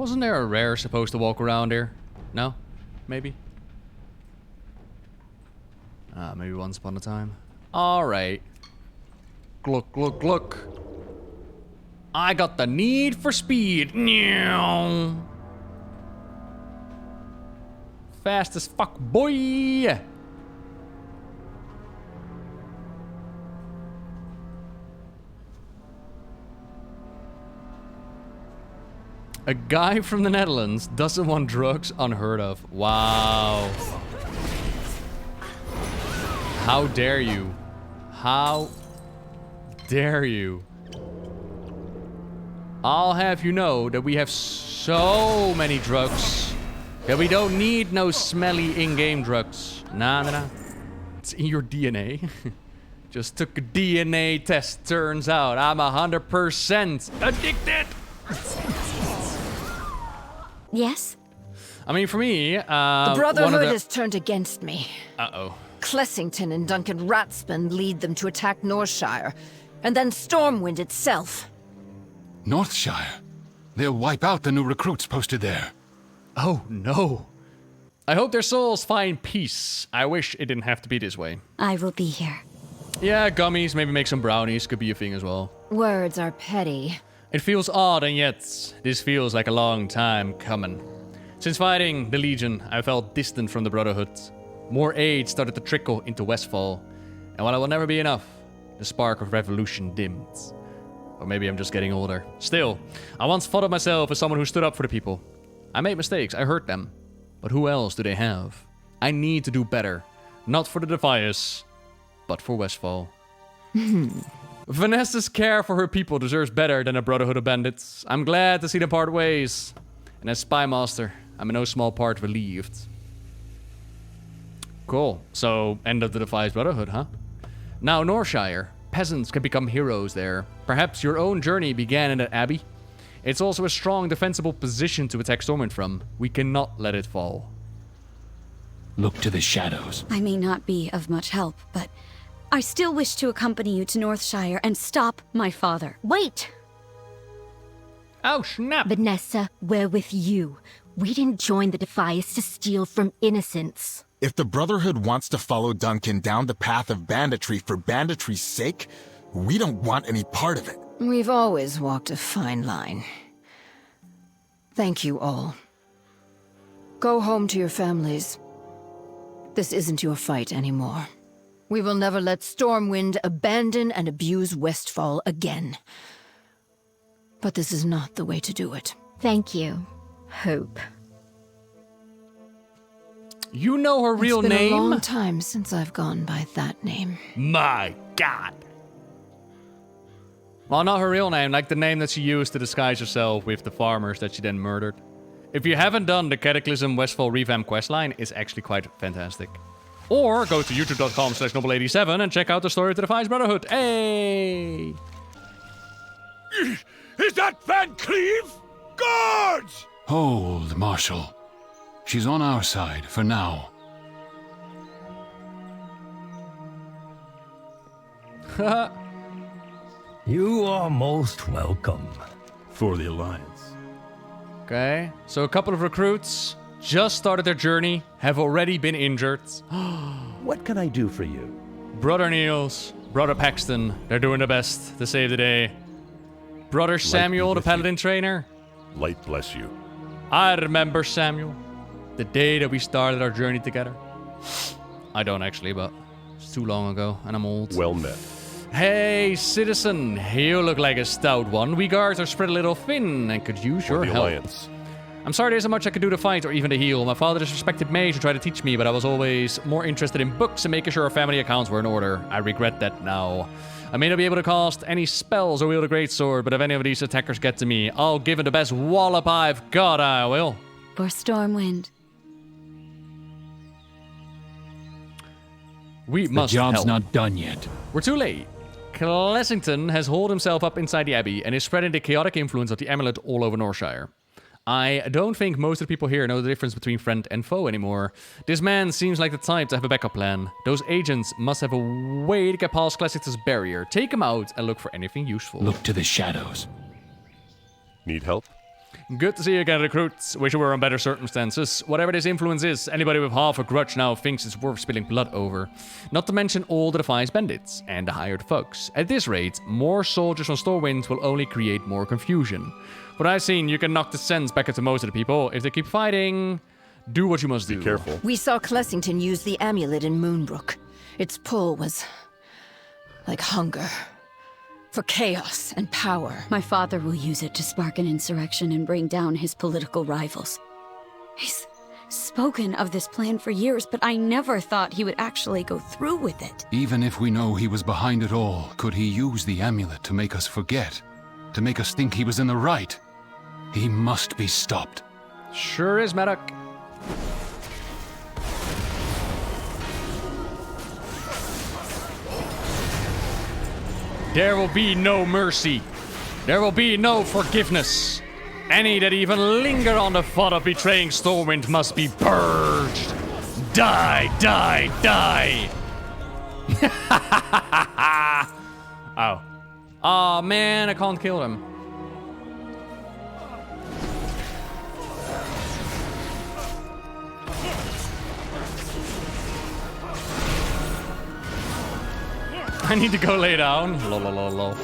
S3: Wasn't there a rare supposed to walk around here? No? Maybe? Maybe once upon a time. Alright. Look, look, look. I got the need for speed. Fast as fuck, boy! A guy from the Netherlands doesn't want drugs, unheard of. Wow. How dare you? How dare you? I'll have you know that we have so many drugs that we don't need no smelly in-game drugs. Nah. It's in your DNA. Just took a DNA test. Turns out I'm 100% addicted.
S6: Yes?
S3: I mean, for me,
S4: The Brotherhood has turned against me.
S3: Uh-oh.
S4: Clessington and Duncan Ratsman lead them to attack Northshire, and then Stormwind itself.
S2: Northshire? They'll wipe out the new recruits posted there.
S3: Oh, no. I hope their souls find peace. I wish it didn't have to be this way.
S6: I will be here.
S3: Yeah, gummies, maybe make some brownies, could be a thing as well.
S4: Words are petty.
S3: It feels odd, and yet this feels like a long time coming. Since fighting the Legion, I felt distant from the Brotherhood. More aid started to trickle into Westfall, and while it will never be enough, the spark of revolution dimmed. Or maybe I'm just getting older. Still, I once thought of myself as someone who stood up for the people. I made mistakes, I hurt them. But who else do they have? I need to do better. Not for the Defias, but for Westfall. Vanessa's care for her people deserves better than a Brotherhood of Bandits. I'm glad to see them part ways. And as Spy Master, I'm in no small part relieved. Cool. So, end of the Defias Brotherhood, huh? Now, Northshire. Peasants can become heroes there. Perhaps your own journey began in that abbey. It's also a strong, defensible position to attack Stormwind from. We cannot let it fall.
S7: Look to the shadows.
S6: I may not be of much help, but I still wish to accompany you to Northshire and stop my father.
S9: Wait!
S3: Oh, snap!
S9: Vanessa, we're with you. We didn't join the Defias to steal from innocents.
S8: If the Brotherhood wants to follow Duncan down the path of banditry for banditry's sake, we don't want any part of it.
S4: We've always walked a fine line. Thank you all. Go home to your families. This isn't your fight anymore. We will never let Stormwind abandon and abuse Westfall again. But this is not the way to do it.
S9: Thank you, Hope.
S3: You know her real name?
S4: It's been a long time since I've gone by that name.
S3: My God. Well, not her real name, like the name that she used to disguise herself with the farmers that she then murdered. If you haven't done the Cataclysm Westfall Revamp questline, it's actually quite fantastic. Or go to youtube.com/noble87 and check out the story of the Defias Brotherhood. Hey!
S5: Is that Van Cleave? Guards!
S2: Hold, Marshal. She's on our side for now.
S10: You are most welcome for the Alliance.
S3: Okay, so a couple of recruits just started their journey, have already been injured.
S10: What can I do for you?
S3: Brother Niels, Brother Paxton, they're doing their best to save the day. Brother Samuel, the paladin trainer.
S10: Light bless you.
S3: I remember Samuel. The day that we started our journey together. I don't actually, but it's too long ago, and I'm old.
S10: Well met.
S3: Hey, citizen, you look like a stout one. We guards are spread a little thin and could use your help.
S10: Alliance.
S3: I'm sorry there isn't much I could do to fight or even to heal. My father disrespected mage who tried to teach me, but I was always more interested in books and making sure our family accounts were in order. I regret that now. I may not be able to cast any spells or wield a greatsword, but if any of these attackers get to me, I'll give it the best wallop I've got, I will.
S6: For Stormwind.
S3: We must
S7: The job's
S3: help.
S7: not done yet.
S3: We're too late. Clessington has holed himself up inside the Abbey and is spreading the chaotic influence of the amulet all over Northshire. I don't think most of the people here know the difference between friend and foe anymore. This man seems like the type to have a backup plan. Those agents must have a way to get past Clessington's barrier. Take him out and look for anything useful.
S7: Look to the shadows.
S10: Need help?
S3: Good to see you again, recruits. Wish you were in better circumstances. Whatever this influence is, anybody with half a grudge now thinks it's worth spilling blood over. Not to mention all the Defiance bandits and the hired thugs. At this rate, more soldiers from Stormwind will only create more confusion. What I've seen, you can knock the sense back into most of the people. If they keep fighting, do what you must do.
S10: Be careful.
S4: We saw Clessington use the amulet in Moonbrook. Its pull was like hunger. For chaos and power.
S6: My father will use it to spark an insurrection and bring down his political rivals. He's spoken of this plan for years, but I never thought he would actually go through with it.
S2: Even if we know he was behind it all, could he use the amulet to make us forget? To make us think he was in the right? He must be stopped.
S3: Sure is, Medic. There will be no mercy. There will be no forgiveness. Any that even linger on the thought of betraying Stormwind must be purged. Die, die, die. Oh. Oh man, I can't kill him. I need to go lay down. Lol, lol, lol, lol.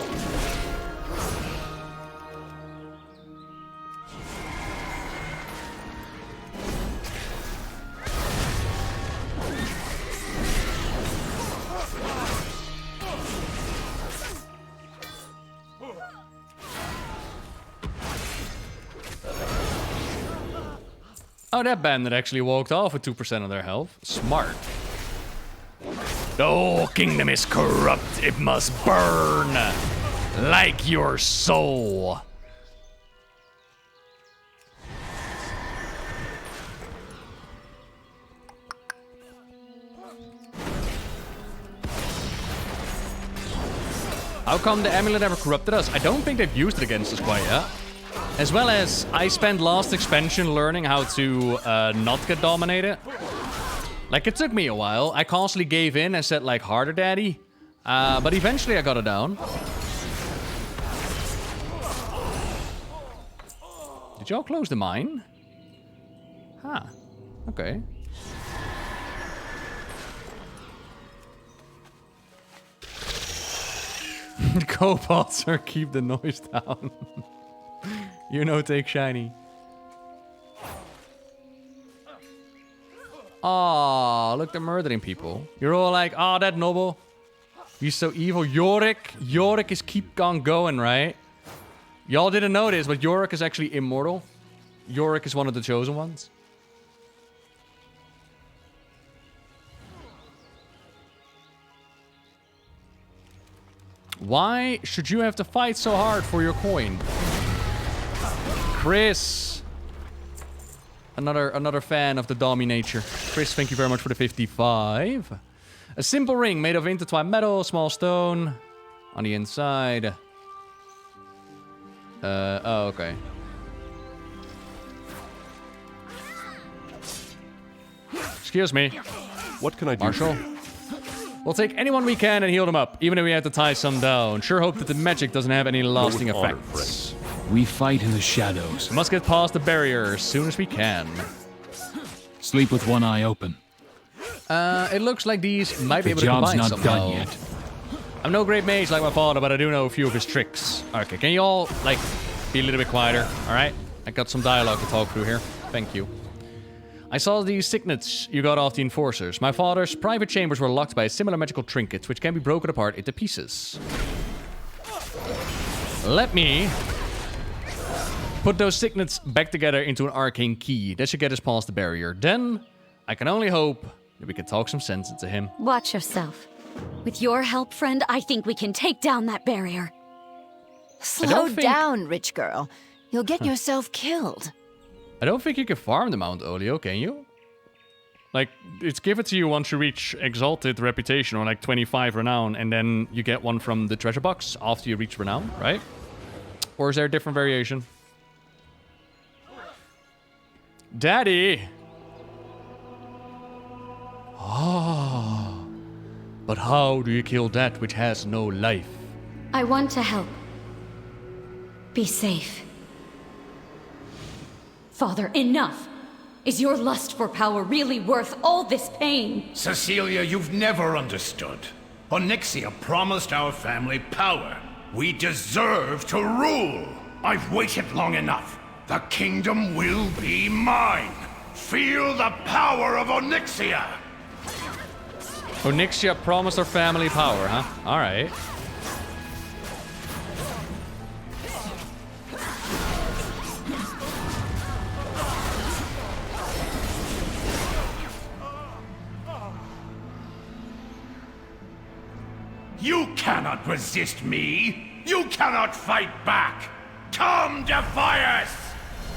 S3: Oh, that bandit actually walked off with 2% of their health. Smart. The whole kingdom is corrupt. It must burn. Like your soul. How come the amulet never corrupted us? I don't think they've used it against us quite yet. As well as, I spent last expansion learning how to not get dominated. Like, it took me a while. I constantly gave in and said, like, harder, daddy. But eventually I got it down. Did y'all close the mine? Huh. Okay. The kobolds are keep the noise down. You know, take shiny. Aw, look, they're murdering people. You're all like, oh, that noble. He's so evil. Yorick is keep on going, right? Y'all didn't know this, but Yorick is actually immortal. Yorick is one of the chosen ones. Why should you have to fight so hard for your coin? Chris. Another fan of the dominature. Chris, thank you very much for the 55. A simple ring made of intertwined metal, small stone. On the inside. Oh, okay. Excuse me.
S10: What can I do?
S3: Marshal. We'll take anyone we can and heal them up, even if we have to tie some down. Sure hope that the magic doesn't have any lasting effects.
S7: We fight in the shadows.
S3: We must get past the barrier as soon as we can.
S7: Sleep with one eye open.
S3: It looks like these might be able
S7: The
S3: to
S7: job's
S3: combine
S7: not
S3: somehow.
S7: done yet.
S3: I'm no great mage like my father, but I do know a few of his tricks. Okay, can you all, like, be a little bit quieter, alright? I got some dialogue to talk through here. Thank you. I saw these signets you got off the enforcers. My father's private chambers were locked by similar magical trinkets, which can be broken apart into pieces. Let me put those signets back together into an arcane key. That should get us past the barrier. Then, I can only hope that we can talk some sense into him.
S6: Watch yourself. With your help, friend, I think we can take down that barrier.
S4: Slow down, rich girl. You'll get yourself killed.
S3: I don't think you can farm the Mount Olio, can you? Like, it's given to you once you reach Exalted Reputation or like 25 Renown, and then you get one from the treasure box after you reach Renown, right? Or is there a different variation? Daddy! Ah. But how do you kill that which has no life?
S6: I want to help. Be safe. Father, enough! Is your lust for power really worth all this pain?
S5: Cecilia, you've never understood. Ohn'arah promised our family power. We deserve to rule. I've waited long enough. The kingdom will be mine. Feel the power of Ohn'arah.
S3: Ohn'arah promised her family power, huh? Alright.
S5: You cannot resist me. You cannot fight back. Come, defy us!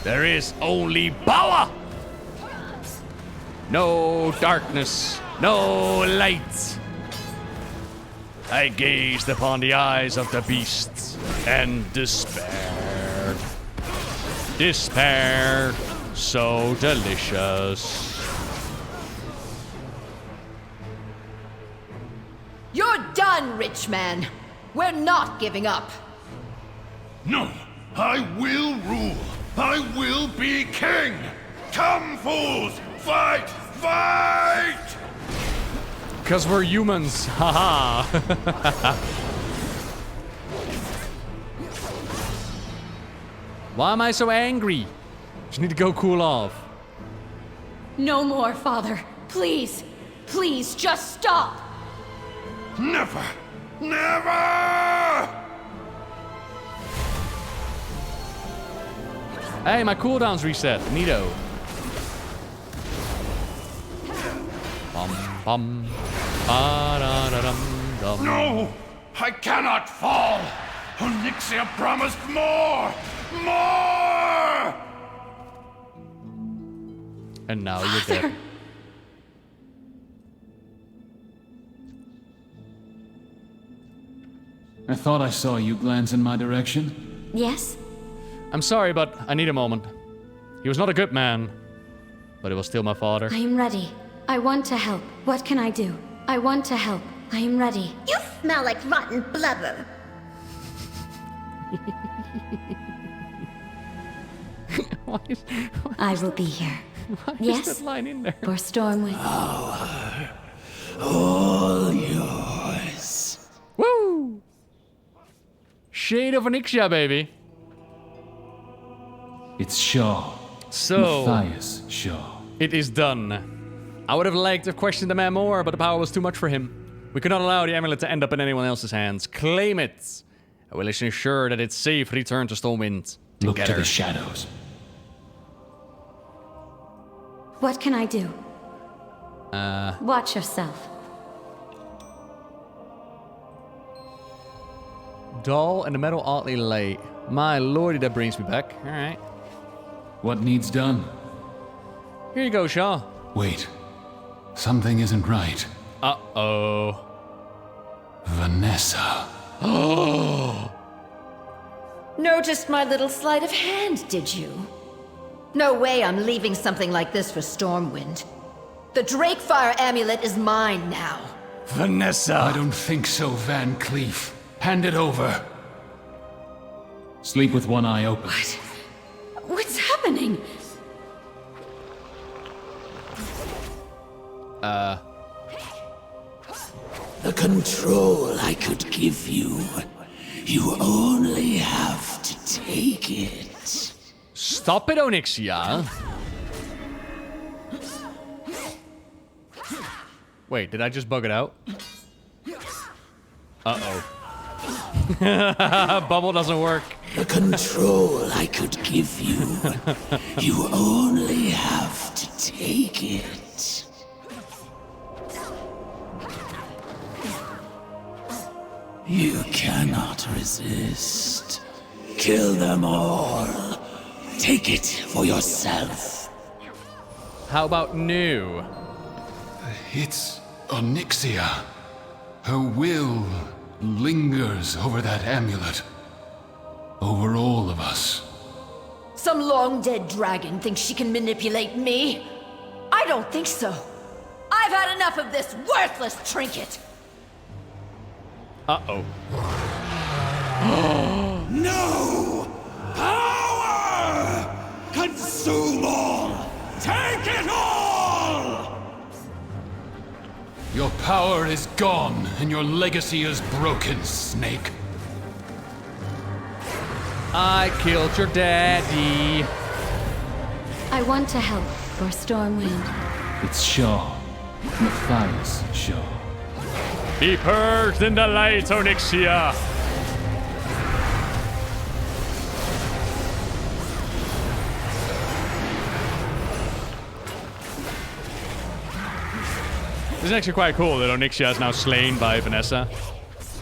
S3: There is only power! No darkness, no light. I gazed upon the eyes of the beasts and despaired. Despair, so delicious.
S4: You're done, rich man. We're not giving up.
S5: No, I will rule. I will be king. Come, fools, fight, fight!
S3: Because we're humans, haha. Why am I so angry? Just need to go cool off.
S6: No more, Father. Please, please, just stop!
S5: Never! Never!
S3: Hey, my cooldown's reset. Neato. Bum bum. Ba-da-da-dum-dum.
S5: No! I cannot fall! Ohn'arah promised more! More!
S3: And now you're dead.
S2: I thought I saw you glance in my direction.
S6: Yes?
S3: I'm sorry, but I need a moment. He was not a good man, but he was still my father.
S6: I am ready. I want to help. What can I do? I want to help. I am ready.
S9: You smell like rotten blubber.
S6: I will be here.
S3: Why
S6: Yes?
S3: is that line in there?
S6: For Stormwind.
S5: All yours.
S3: Woo! Shade of Ohn'arah, baby.
S2: It's Shaw.
S3: So,
S2: Matthias Shaw.
S3: it is done. I would have liked to question the man more, but the power was too much for him. We could not allow the amulet to end up in anyone else's hands. Claim it! I will ensure that it's safe return to Stormwind.
S2: Look to
S3: Together.
S2: the shadows.
S6: What can I do? Watch yourself.
S3: Dull and the metal oddly light. My lordy, that brings me back. Alright.
S2: What needs done?
S3: Here you go, Shaw.
S2: Wait. Something isn't right.
S3: Uh-oh.
S2: Vanessa.
S4: Noticed my little sleight of hand, did you? No way I'm leaving something like this for Stormwind. The Drakefire amulet is mine now.
S3: Vanessa!
S2: I don't think so, Van Cleef. Hand it over. Sleep with one eye open.
S6: What's happening?
S11: The control I could give you. You only have to take it.
S3: Stop it, Ohn'arah. Wait, did I just bug it out? Uh-oh. Bubble doesn't work.
S11: The control I could give you. You only have to take it. You cannot resist. Kill them all. Take it for yourself.
S3: How about new?
S2: It's Ohn'arah. Her will lingers over that amulet. Over all of us.
S4: Some long-dead dragon thinks she can manipulate me? I don't think so. I've had enough of this worthless trinket.
S3: Uh-oh.
S8: No! Power! Consume
S2: power is gone, and your legacy is broken, Snake.
S3: I killed your daddy.
S6: I want to help for Stormwind.
S7: It's Shaw. Matthias Shaw.
S1: Be purged in the light, Onyxia! This is actually quite cool that Onyxia is now slain by Vanessa.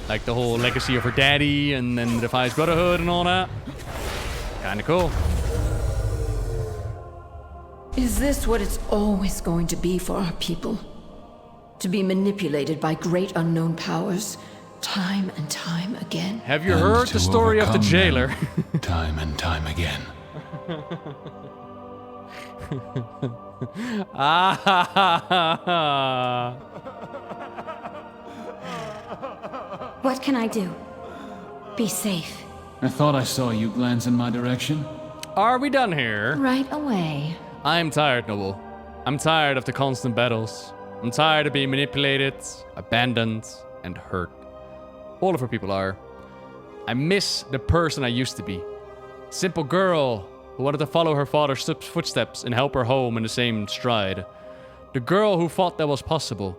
S1: Like the whole legacy of her daddy and then the Defiance Brotherhood and all that. Kinda cool.
S4: Is this what it's always going to be for our people? To be manipulated by great unknown powers, time and time again?
S3: Have you heard the story of the jailer?
S2: Time and time again.
S6: What can I do? Be safe.
S7: I thought I saw you glance in my direction.
S3: Are we done here?
S4: Right away.
S3: I'm tired, Noble. I'm tired of the constant battles. I'm tired of being manipulated, abandoned, and hurt. All of our people are. I miss the person I used to be. Simple girl who wanted to follow her father's footsteps and help her home in the same stride. The girl who thought that was possible.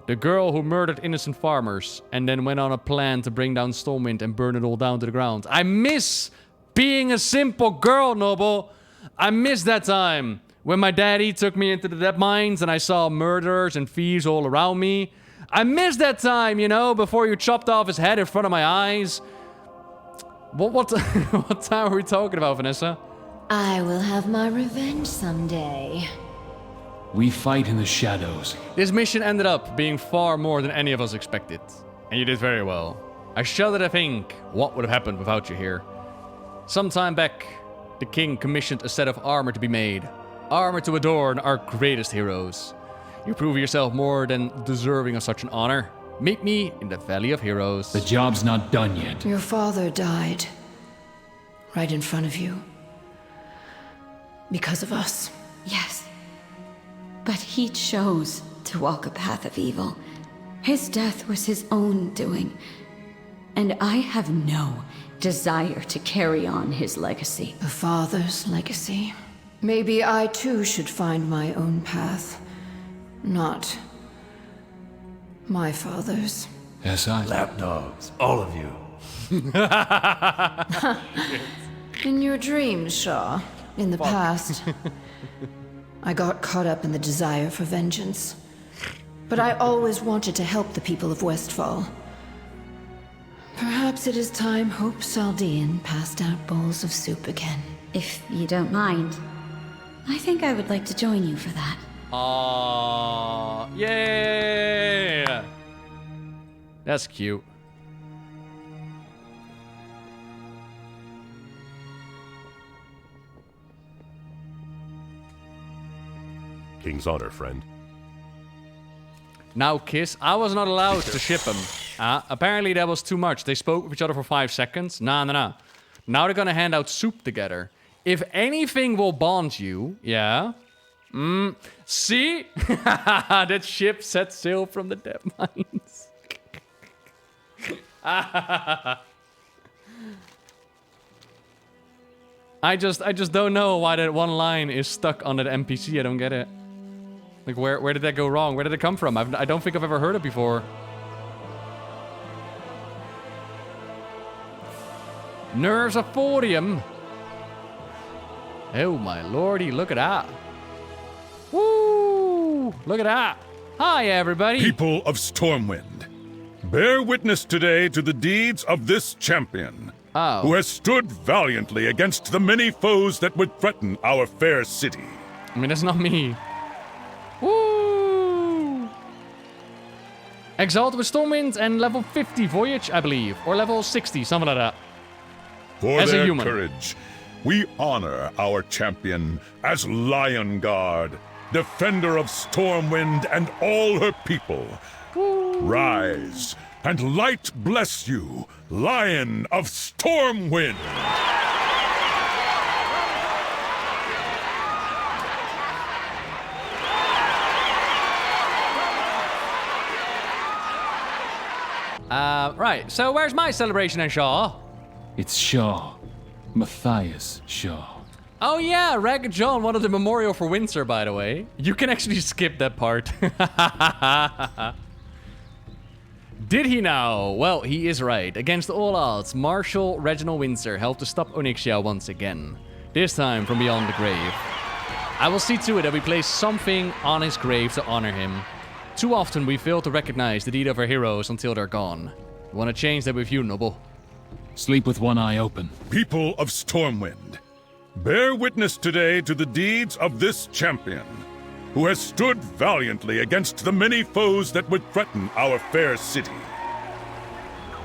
S3: The girl who murdered innocent farmers and then went on a plan to bring down Stormwind and burn it all down to the ground. I miss being a simple girl, Noble. I miss that time when my daddy took me into the dead mines and I saw murderers and thieves all around me. I miss that time, you know, before you chopped off his head in front of my eyes. What time are we talking about, Vanessa?
S4: I will have my revenge someday.
S7: We fight in the shadows.
S3: This mission ended up being far more than any of us expected. And you did very well. I shudder to think what would have happened without you here. Some time back, the king commissioned a set of armor to be made. Armor to adorn our greatest heroes. You prove yourself more than deserving of such an honor. Meet me in the Valley of Heroes.
S7: The job's not done yet.
S4: Your father died. Right in front of you. Because of us.
S6: Yes. But he chose to walk a path of evil. His death was his own doing. And I have no desire to carry on his legacy.
S4: The father's legacy. Maybe I too should find my own path. Not my father's.
S2: Yes, I...
S10: Lapdogs, all of you.
S4: In your dreams, Shaw. In the past. I got caught up in the desire for vengeance. But I always wanted to help the people of Westfall. Perhaps it is time Hope Saldean passed out bowls of soup again.
S6: If you don't mind, I think I would like to join you for that.
S3: Aww. Yeah. That's cute.
S10: King's honor, friend.
S3: Now, Kiss, I was not allowed to ship them. Apparently that was too much. They spoke with each other for 5 seconds. Nah. Now they're gonna hand out soup together. If anything will bond you, yeah. See? That ship set sail from the dead mines. I just don't know why that one line is stuck on that NPC. I don't get it. Like, where did that go wrong? Where did it come from? I don't think I've ever heard it before. Nerves of Thorium. Oh my lordy, look at that. Woo! Look at that. Hi, everybody.
S12: People of Stormwind, bear witness today to the deeds of this champion, who has stood valiantly against the many foes that would threaten our fair city.
S3: I mean, that's not me. Woo! Exalted with Stormwind and level 50 Voyage, I believe. Or level 60, something like that.
S12: For
S3: as
S12: their
S3: a human.
S12: courage, we honor our champion as Lion Guard, defender of Stormwind and all her people.
S3: Woo.
S12: Rise, and light bless you, Lion of Stormwind!
S3: Right, so where's my celebration and Shaw?
S7: It's Shaw. Matthias Shaw.
S3: Oh yeah, Ragged John wanted the memorial for Windsor, by the way. You can actually skip that part. Did he now? Well, he is right. Against all odds, Marshal Reginald Windsor helped to stop Onyxia once again. This time from beyond the grave. I will see to it that we place something on his grave to honor him. Too often we fail to recognize the deed of our heroes until they're gone. We want to change that with you, Noble.
S7: Sleep with one eye open.
S12: People of Stormwind, bear witness today to the deeds of this champion, who has stood valiantly against the many foes that would threaten our fair city.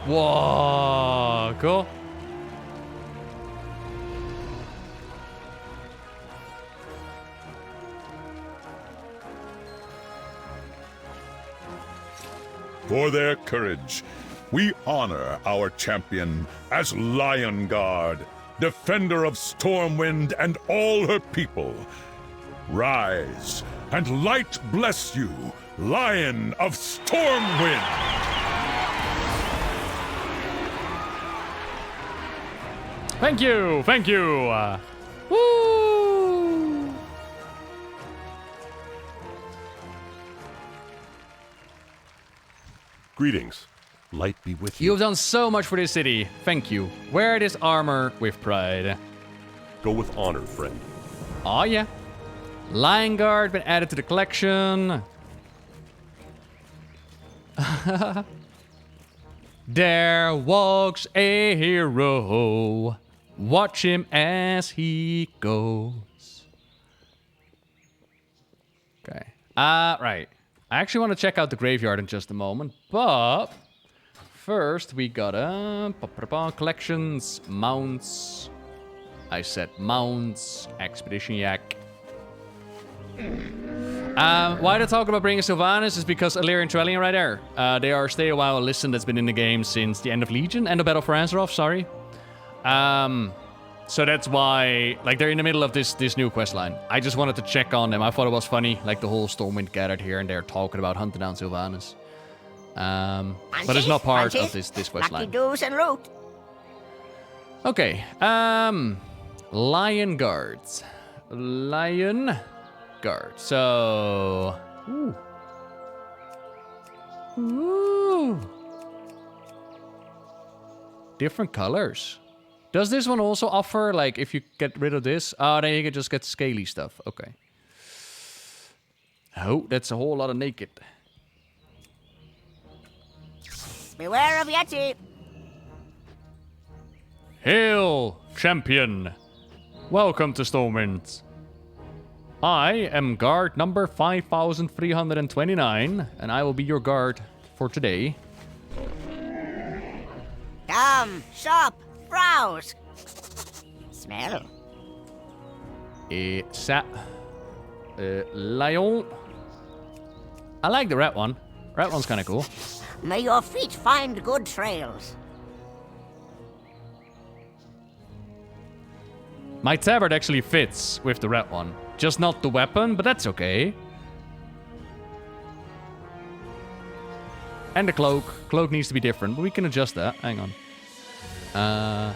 S3: Whoa, cool.
S12: For their courage, we honor our champion as Lion Guard, defender of Stormwind and all her people. Rise, and light bless you, Lion of Stormwind!
S3: Thank you, thank you. Woo!
S10: Greetings. Light be with you.
S3: You've done so much for this city. Thank you. Wear this armor with pride.
S10: Go with honor, friend.
S3: Oh yeah. Lion Guard been added to the collection. There walks a hero. Watch him as he goes. Okay. Right. I actually want to check out the graveyard in just a moment, but first we gotta collections, mounts. I said mounts, expedition yak. Why they're talking about bringing Sylvanas is because Illyria and Trellian right there. They are Stay a While Listen that's been in the game since the end of Legion, end of Battle for Azeroth, sorry. So that's why, like, they're in the middle of this new questline. I just wanted to check on them. I thought it was funny, like the whole Stormwind gathered here and they're talking about hunting down Sylvanas. But it's not part of this questline.
S13: Do's and root.
S3: Okay, Lion Guards. Lion Guard. So, ooh. Different colors. Does this one also offer, like, if you get rid of this? Oh, then you can just get scaly stuff. Okay. Oh, that's a whole lot of naked.
S13: Beware of Yeti.
S3: Hail, champion. Welcome to Stormwind. I am guard number 5329, and I will be your guard for today.
S13: Come, shop, browse, smell.
S3: Lion. I like the red one. Red one's kind of cool.
S13: May your feet find good trails.
S3: My tabard actually fits with the red one. Just not the weapon, but that's okay. And the cloak. Cloak needs to be different, but we can adjust that. Hang on.
S13: Oh,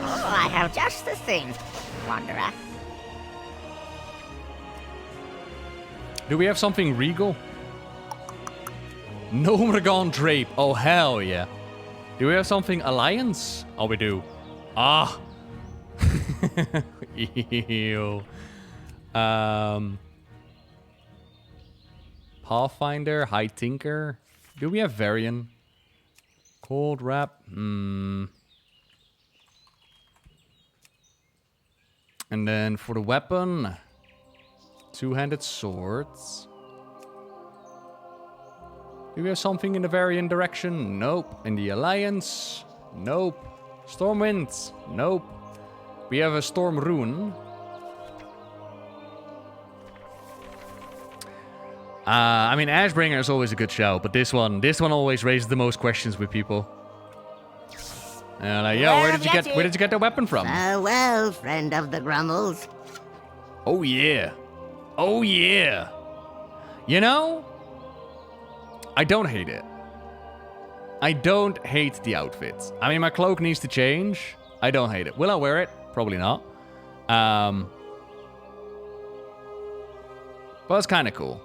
S13: I have just the thing, Ohn'arah.
S3: Do we have something regal? Gnomeregan Drape. Oh, hell yeah. Do we have something Alliance? Oh, we do. Ah. Ew. Pathfinder, High Tinker. Do we have Varian? Cold Wrap. And then for the weapon, two-handed swords. Do we have something in the Varian direction? Nope. In the Alliance? Nope. Stormwind? Nope. We have a Storm Rune. I mean, Ashbringer is always a good shout, but this one always raises the most questions with people. Like, yo, where did you get the weapon from?
S13: Well, friend of the Grummles.
S3: Oh yeah. Oh yeah. You know, I don't hate it. I don't hate the outfit. I mean, my cloak needs to change. I don't hate it. Will I wear it? Probably not. But it's kind of cool.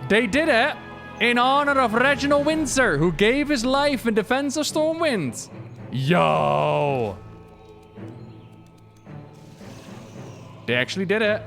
S3: They did it in honor of Reginald Windsor, who gave his life in defense of Stormwind. Yo! They actually did it.